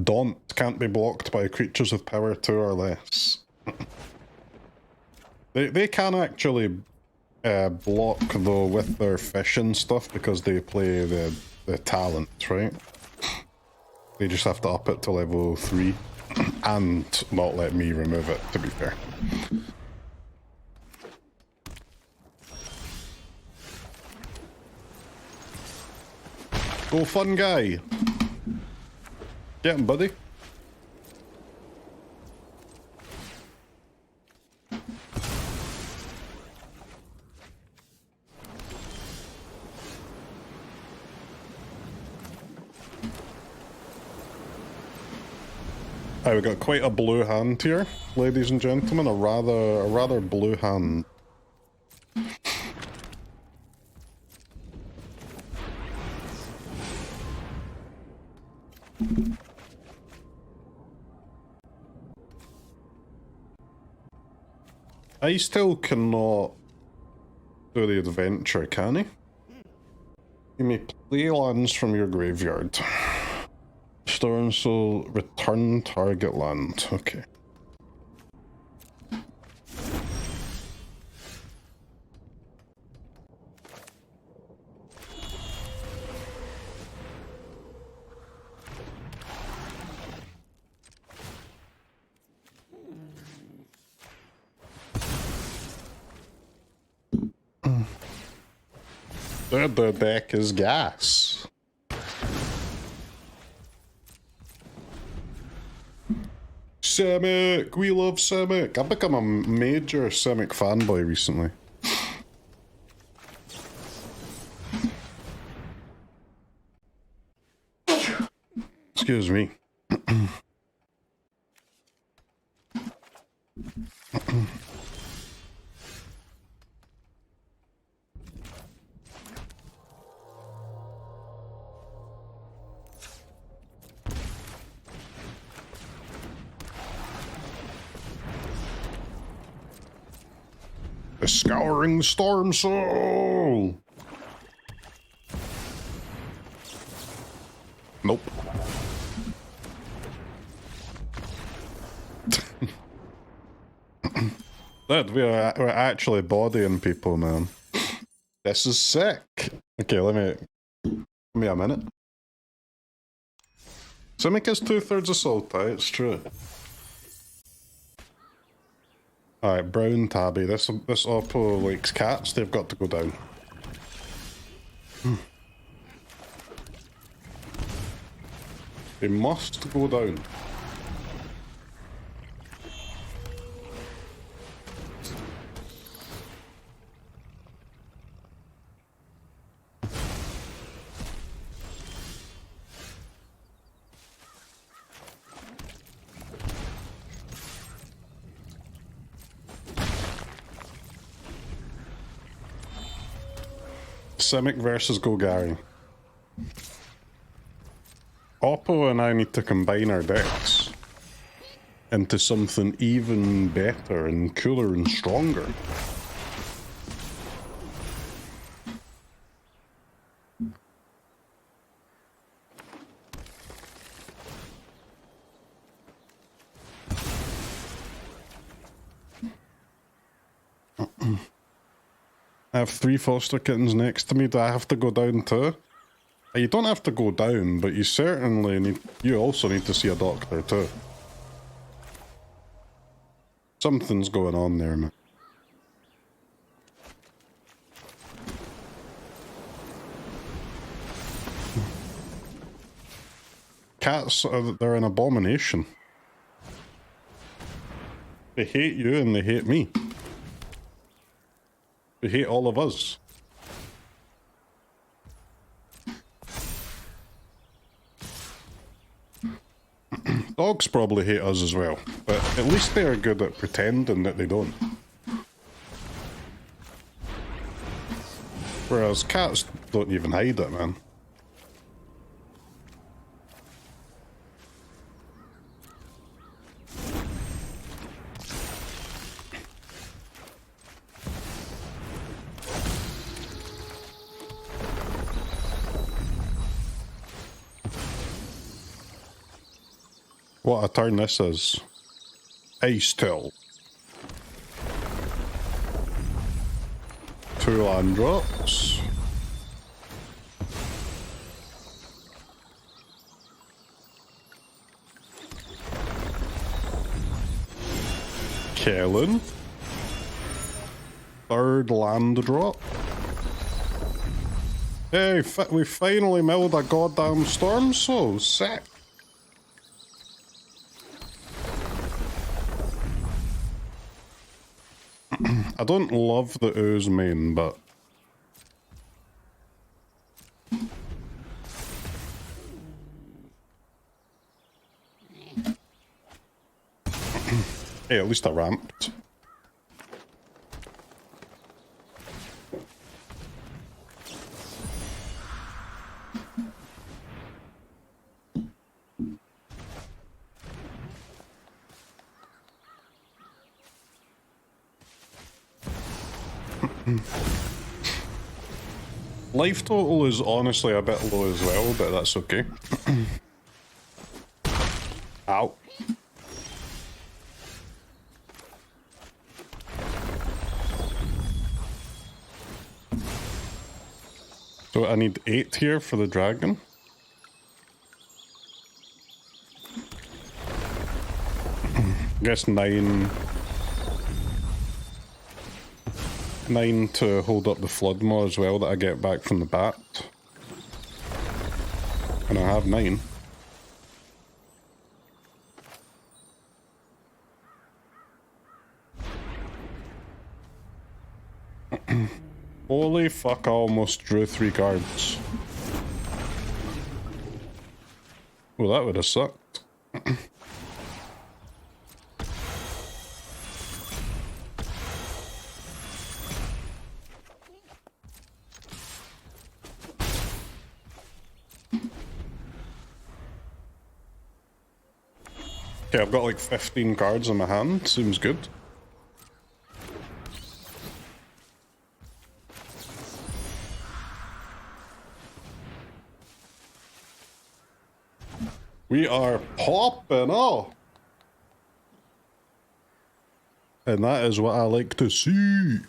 Daunt can't be blocked by creatures with power 2 or less. They can actually block, though, with their fish and stuff because they play the talent, right? They just have to up it to level 3 and not let me remove it, to be fair. Go, fun guy! Get him, buddy. We got quite a blue hand here, ladies and gentlemen. A rather blue hand. I still cannot do the adventure, can he? You may play lands from your graveyard. Stormsoul, return target land. Okay. The deck is gas. Simic! We love Simic! I've become a major Simic fanboy recently. Excuse me. The Scouring Stormsoul! Nope. Dude, we're actually bodying people, man. This is sick. Okay, give me a minute. Simic is 2/3 assault, right? It's true. Alright, brown tabby. This Oppo likes cats, they've got to go down. They must go down. Simic versus Golgari. Oppo and I need to combine our decks into something even better and cooler and stronger. I have 3 foster kittens next to me. Do I have to go down too? You don't have to go down, but you certainly need... You also need to see a doctor too. Something's going on there, man. Cats, they're an abomination. They hate you and they hate me. They hate all of us. Dogs probably hate us as well, but at least they are good at pretending that they don't. Whereas cats don't even hide it, man. What a turn this is. Icetill. 2 land drops. Kellan. 3rd land drop. Hey, we finally milled a goddamn Stormsoul. Sick. I don't love the ooze main, but... Hey, at least I ramped. Life total is honestly a bit low as well, but that's okay. Ow. So I need 8 here for the dragon. I guess 9 to hold up the Flood Maw as well that I get back from the bat. And I have 9. Holy fuck, I almost drew 3 cards. Well, that would have sucked. Okay, I've got like 15 cards in my hand. Seems good. We are popping off. And that is what I like to see.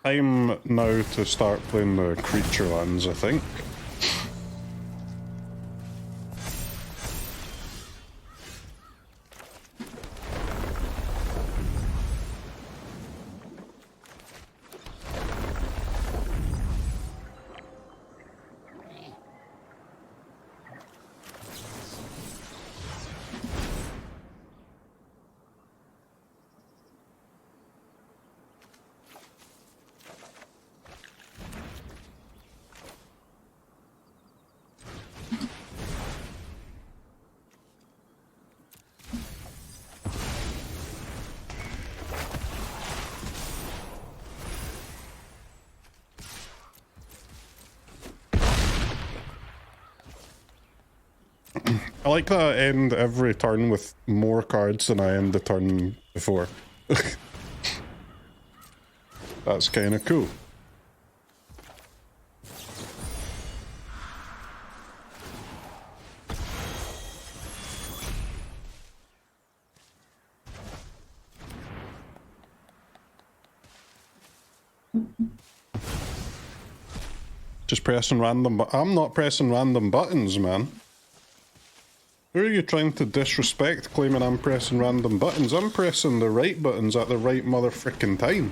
Time now to start playing the creature lands, I think. I like that I end every turn with more cards than I end the turn before. That's kind of cool. Just pressing random I'm not pressing random buttons, man. Who are you trying to disrespect claiming I'm pressing random buttons? I'm pressing the right buttons at the right motherfucking time.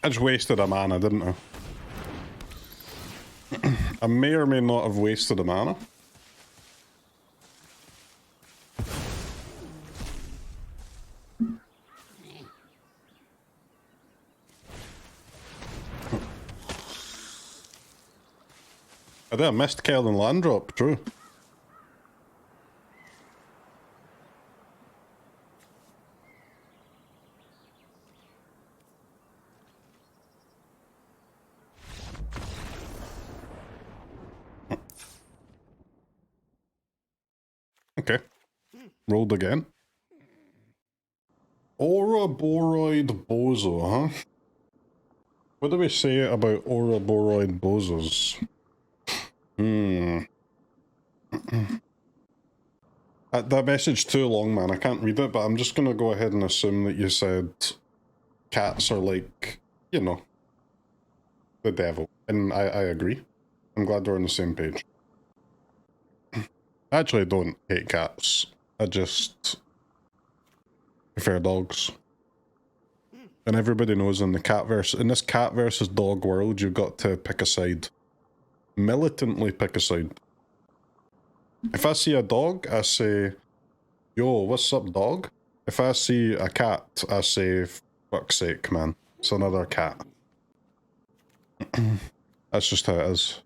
I just wasted a mana, didn't I? I may or may not have wasted a mana. I did. I missed Kellan land drop, true. Okay. Rolled again. Ouroboros Bozo, huh? What do we say about Ouroboros Bozos? That message too long, man. I can't read it, but I'm just gonna go ahead and assume that you said cats are like, you know, the devil. And I agree. I'm glad we're on the same page. I actually don't hate cats. I just prefer dogs. And everybody knows in this cat versus dog world, you've got to pick a side. Militantly pick a side. If I see a dog, I say, yo, what's up, dog? If I see a cat, I say, fuck's sake, man. It's another cat. That's just how it is.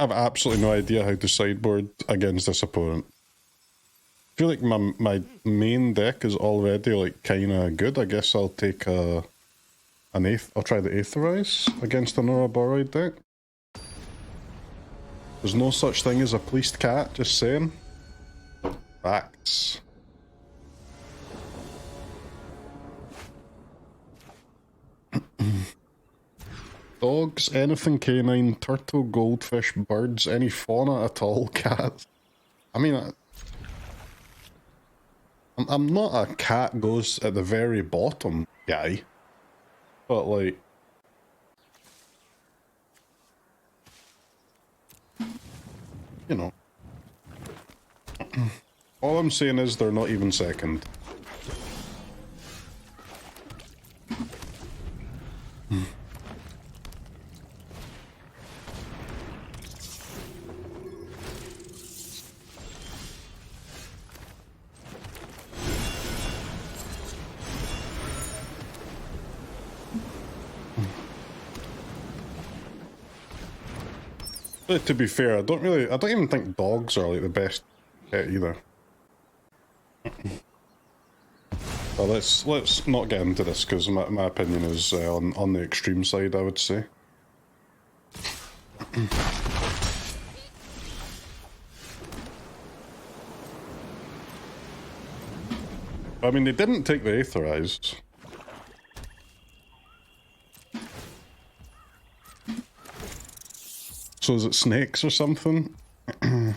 I have absolutely no idea how to sideboard against this opponent. I feel like my main deck is already like kinda good. I guess I'll take I'll try the Aetherize against an Ouroboros deck. There's no such thing as a pleased cat, just saying. Facts. Dogs, anything canine, turtle, goldfish, birds, any fauna at all, cats. I mean, I'm not a cat goes at the very bottom guy, but like, you know, all I'm saying is they're not even second. But to be fair, I don't even think dogs are like the best pet either. Well, let's not get into this because my opinion is on the extreme side, I would say. I mean, they didn't take the Aetherize. So is it snakes or something? You're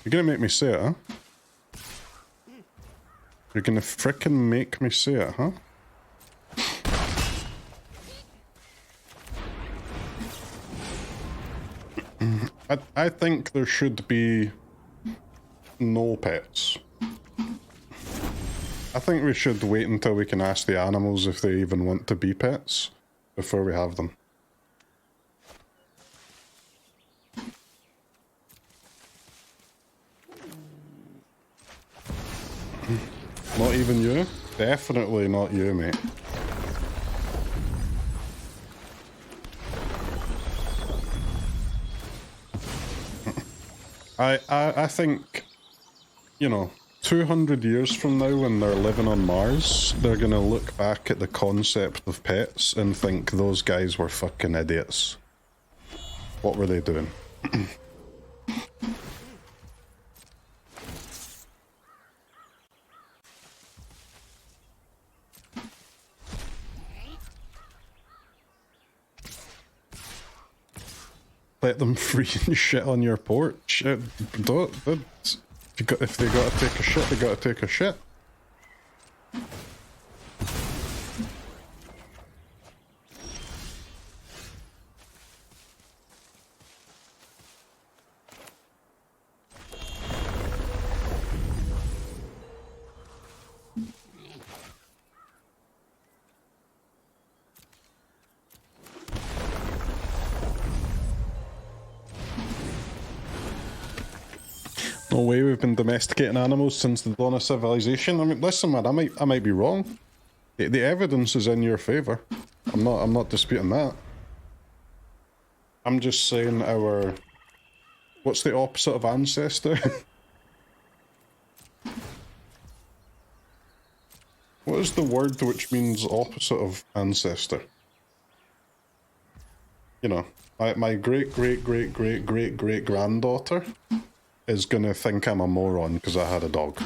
gonna make me say it, huh? You're gonna frickin' make me say it, huh? I think there should be no pets. I think we should wait until we can ask the animals if they even want to be pets before we have them. Not even you? Definitely not you, mate. I think, you know, 200 years from now when they're living on Mars, they're gonna look back at the concept of pets and think those guys were fucking idiots. What were they doing? Let them free and shit on your porch. If they gotta take a shit, they gotta take a shit. No way we've been domesticating animals since the dawn of civilization. I mean, listen, man, I might be wrong. The evidence is in your favor. I'm not disputing that. I'm just saying our... What's the opposite of ancestor? What is the word which means opposite of ancestor? You know, my great-great-great-great-great-great-granddaughter is gonna think I'm a moron because I had a dog.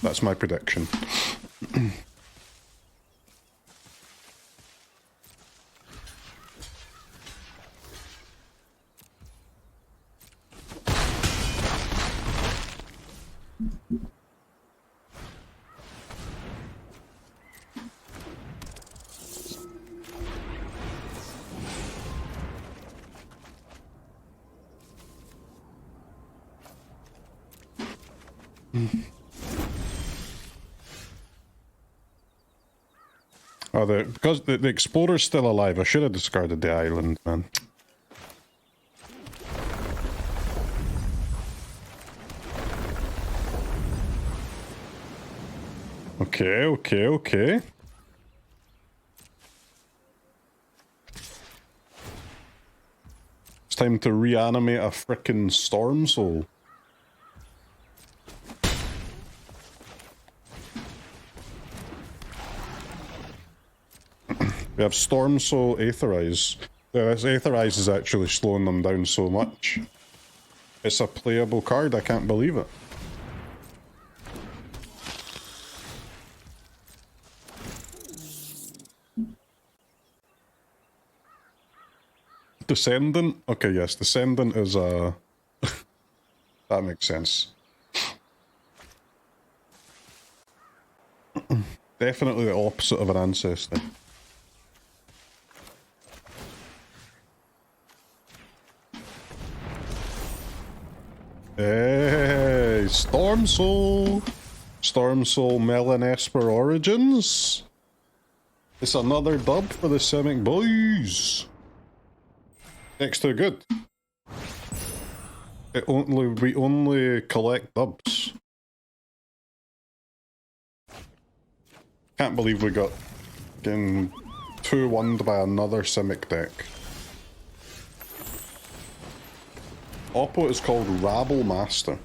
That's my prediction. Oh, because the Explorer's still alive, I should have discarded the island, man. Okay. It's time to reanimate a frickin' Stormsoul. We have Stormsoul Aetherize. This Aetherize is actually slowing them down so much. It's a playable card, I can't believe it. Descendant? Okay, yes, Descendant is a... that makes sense. Definitely the opposite of an ancestor. Hey, Stormsoul! Stormsoul Melon Esper Origins! It's another dub for the Simic boys! Next to good. We only collect dubs. Can't believe we got getting 2-1'd by another Simic deck. Oppo is called Rabble Master.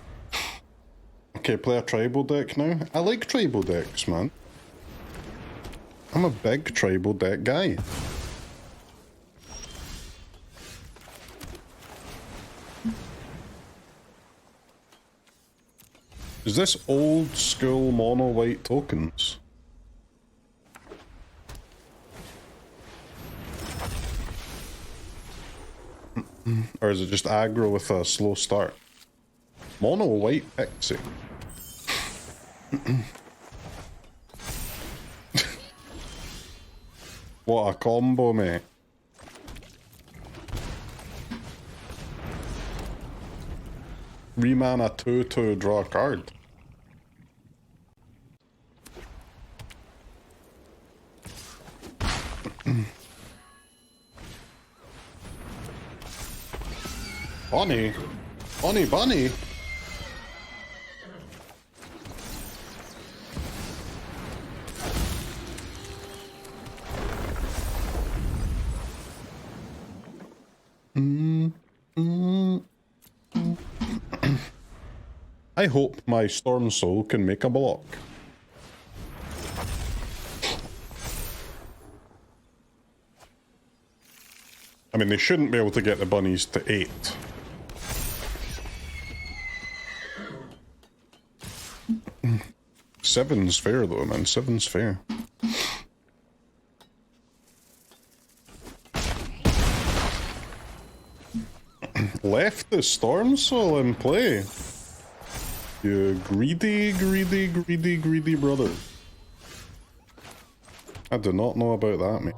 Okay, play a tribal deck now. I like tribal decks, man. I'm a big tribal deck guy. Is this old school mono white tokens? Or is it just aggro with a slow start? Mono white pixie. What a combo, mate. 3 mana 2 draw a card. Bunny? Bunny bunny? I hope my Stormsoul can make a block. I mean, they shouldn't be able to get the bunnies to 8. Seven's fair though, man. 7's fair. Left the Stormsoul in play. You greedy, greedy, greedy, greedy brother. I do not know about that, mate.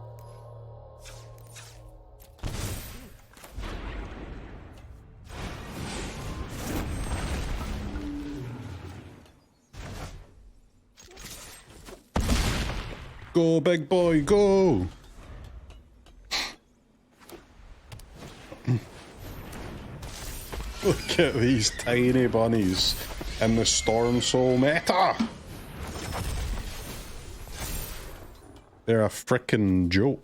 Go, big boy, go! Look at these tiny bunnies in the Stormsoul meta! They're a frickin' joke.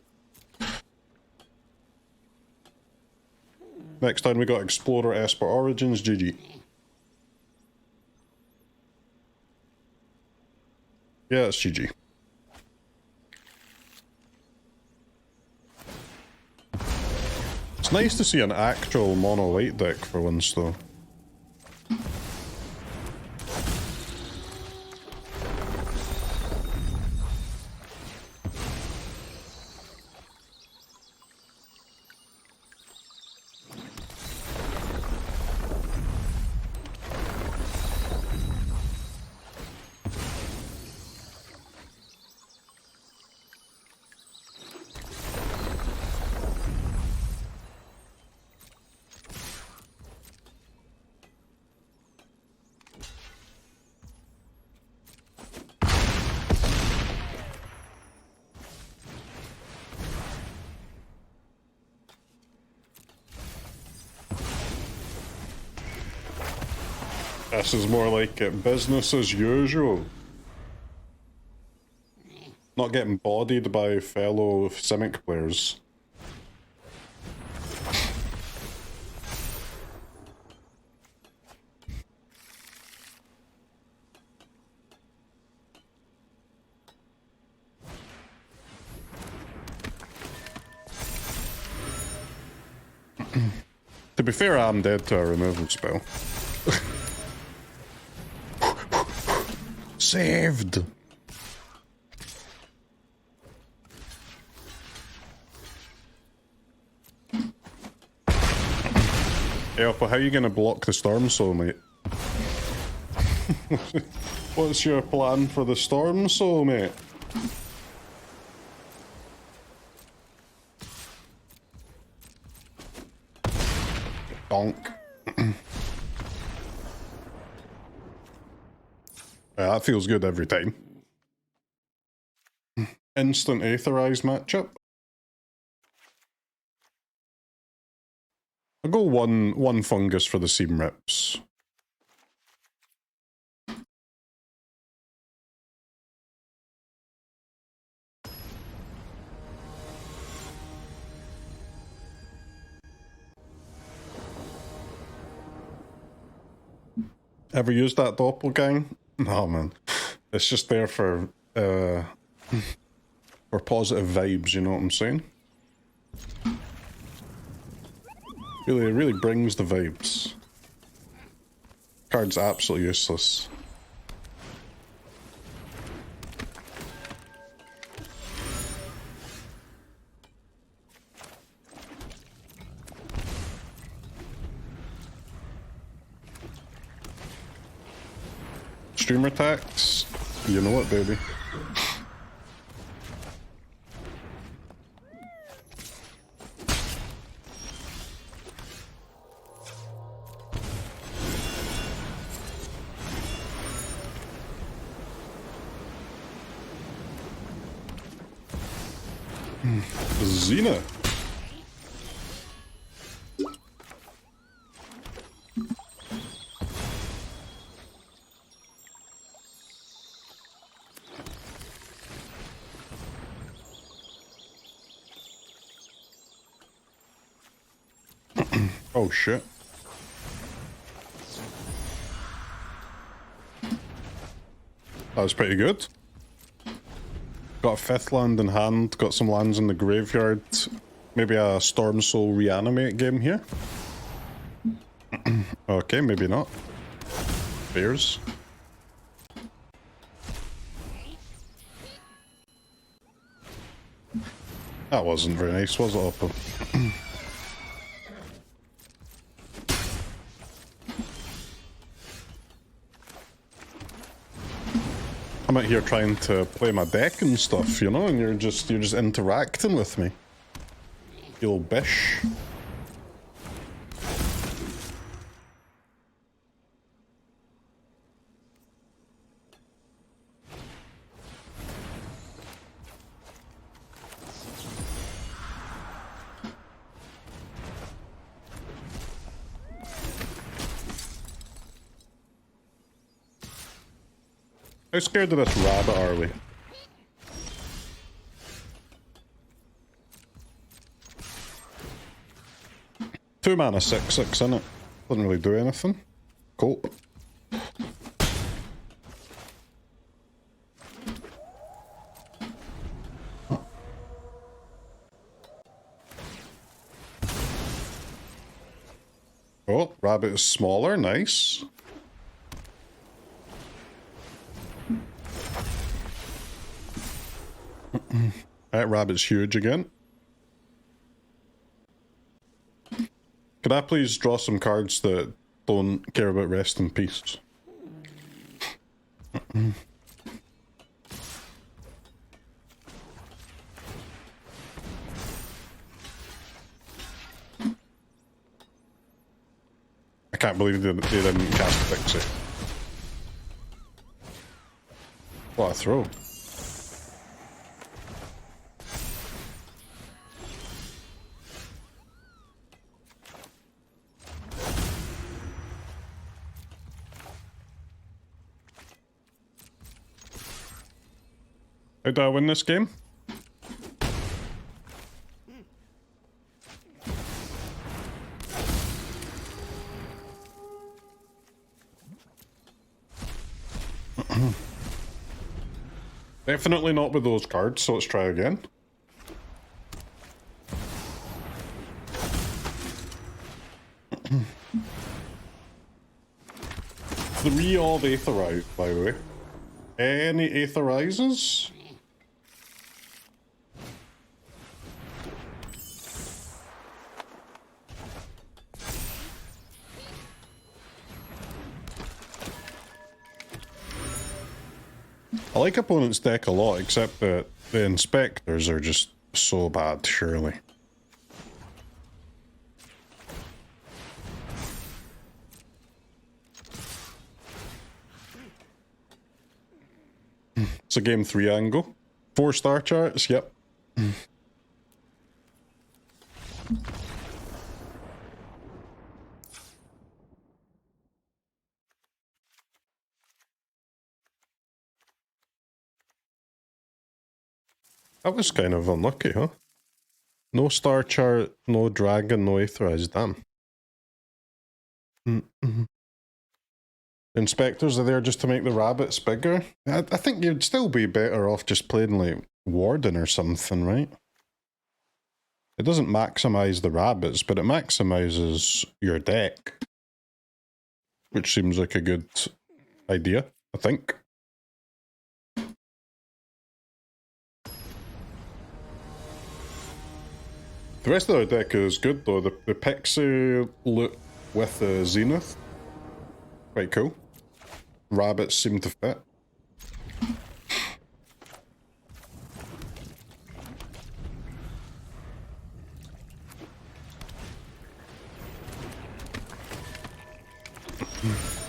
Next time we got Explorer, Esper Origins, GG. Yeah, it's GG. It's nice to see an actual mono white deck for once though. This is more like business as usual. Not getting bodied by fellow Simic players. To be fair, I'm dead to a removal spell. Saved! Yeah, but how are you gonna block the Stormsoul, mate? What's your plan for the Stormsoul, mate? Donk. Yeah, that feels good every time. Instant Aetherize matchup. I'll go one fungus for the seam rips. Ever used that Doppelgang? No, man. It's just there for positive vibes, you know what I'm saying? Really, it really brings the vibes. Card's absolutely useless. Streamer tax? You know what, baby? Xena. Oh shit. That was pretty good. Got a 5th land in hand, got some lands in the graveyard. Maybe a Stormsoul reanimate game here. Okay, maybe not. Bears. That wasn't very nice, was it, Oppo? I'm out here trying to play my deck and stuff, you know, and you're just interacting with me. You little bish. How scared of this rabbit are we? Two mana 6/6 in it. Doesn't really do anything. Cool. Oh, rabbit is smaller, nice. That rabbit's huge again. Could I please draw some cards that don't care about rest in peace? I can't believe they didn't cast Pixie. What a throw. How do I win this game? Definitely not with those cards, so let's try again. Three of Aetherize, by the way. Any Aetherizes? I like opponent's deck a lot, except that the inspectors are just so bad, surely. It's a game 3 angle. 4-star charts, yep. That was kind of unlucky, huh? No star chart, no dragon, no Aetherize, damn. Inspectors are there just to make the rabbits bigger. I think you'd still be better off just playing like Warden or something, right? It doesn't maximize the rabbits, but it maximizes your deck. Which seems like a good idea, I think. The rest of our deck is good though. The Pixie loot with the Zenith. Quite cool. Rabbits seem to fit.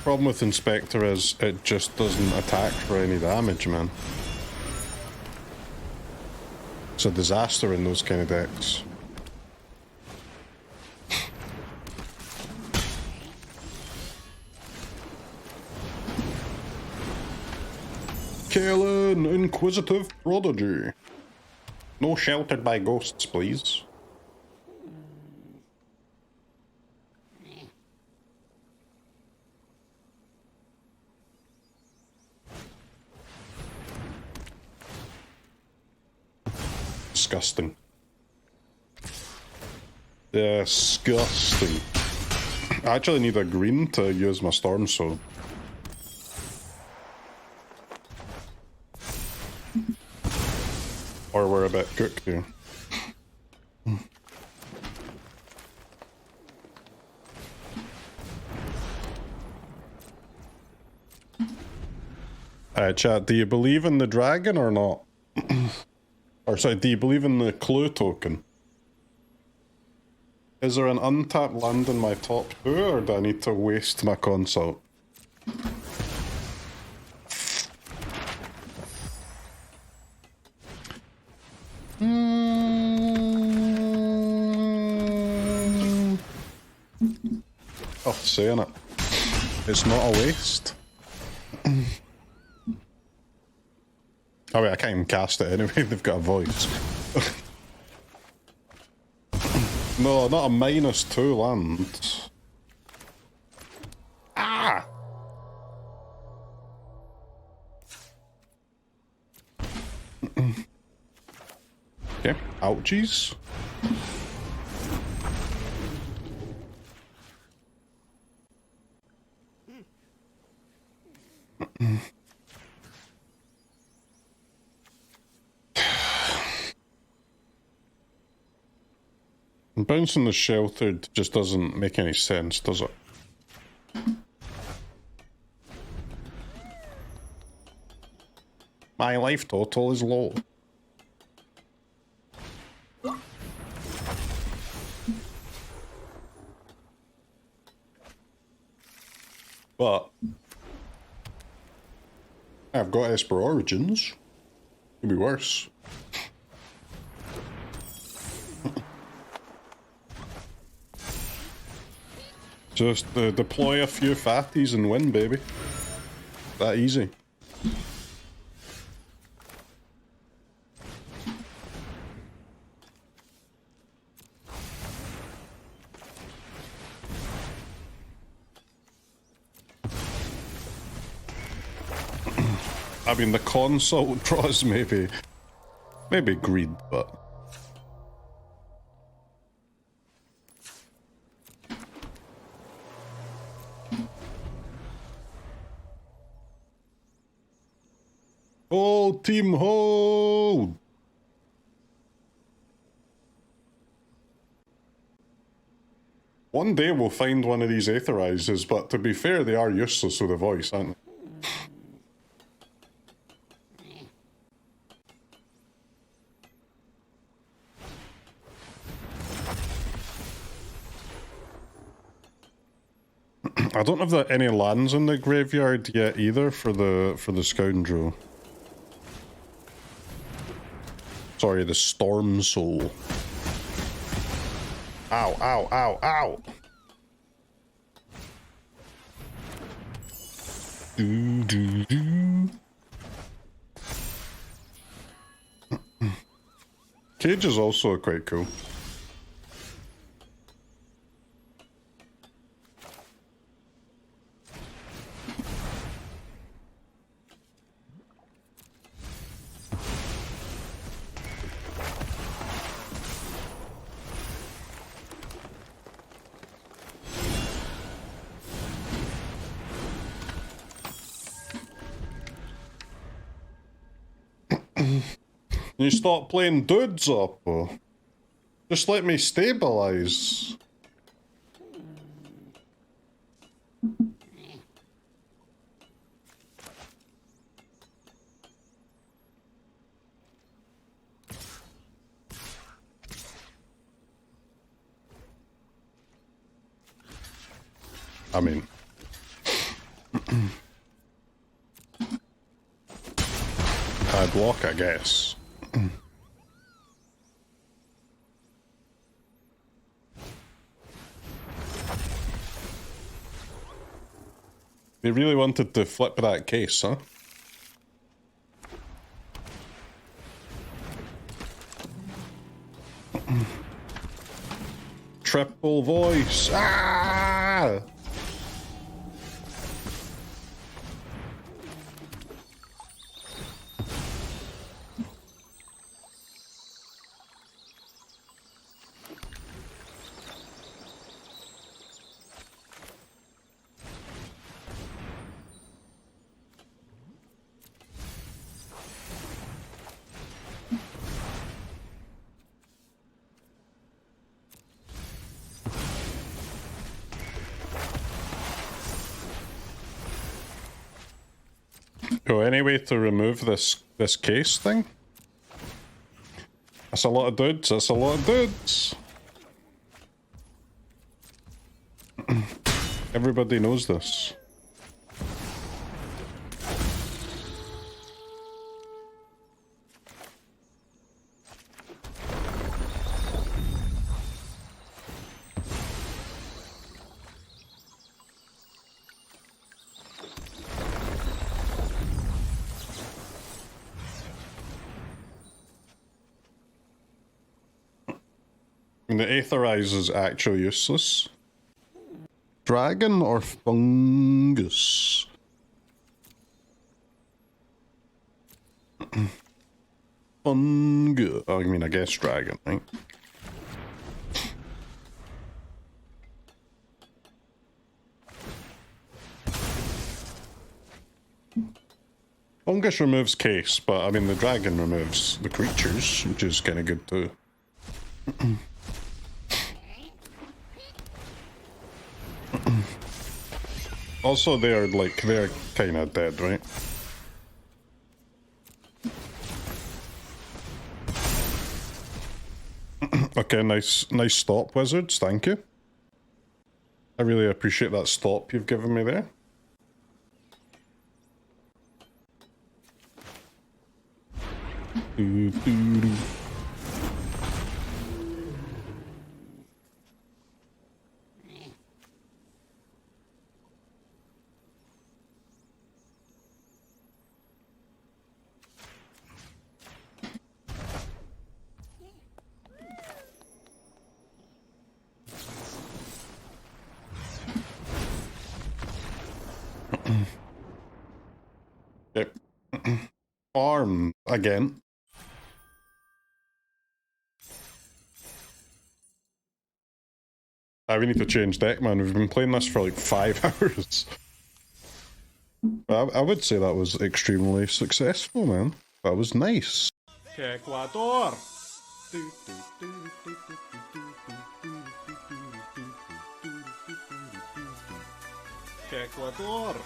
Problem with Inspector is it just doesn't attack for any damage, man. It's a disaster in those kind of decks. Kellan, Inquisitive Prodigy. No sheltered by ghosts, please. Disgusting. Disgusting. I actually need a green to use my Stormsoul. Or we're a bit cooked here. Chat, do you believe in the dragon or not? Or sorry, do you believe in the clue token? Is there an untapped land in my top 2, or do I need to waste my consult? Oh, saying it. It's not a waste. Oh wait, I can't even cast it anyway, they've got a voice. No, not a -2 land. Ah! Okay, ouchies. Bouncing the sheltered just doesn't make any sense, does it? My life total is low. But I've got Esper Origins. Could be worse. Just deploy a few fatties and win, baby. That easy. I mean, the consult draws maybe greed, but... Hold, team, hold! One day we'll find one of these Aetherizes, but to be fair, they are useless with a voice, aren't they? I don't have any lands in the graveyard yet either for the Scoundrel. Sorry, the Stormsoul. Ow, ow, ow, ow! Do, do, do. Cage is also quite cool. You stop playing dudes up, or just let me stabilize. I mean, I block, I guess. They really wanted to flip that case, huh? Triple voice. Ah! So any way to remove this case thing? That's a lot of dudes, that's a lot of dudes. Everybody knows this. And the Aetherize is actually useless. Dragon or fungus? Fungus. I mean, I guess dragon, right? Fungus removes case, but I mean, the dragon removes the creatures, which is kind of good too. Also, they're kind of dead, right? Okay, nice stop, wizards. Thank you. I really appreciate that stop you've given me there. Yep. Arm again. We need to change deck, man. We've been playing this for like 5 hours. I would say that was extremely successful, man. That was nice. Ecuador. Ecuador.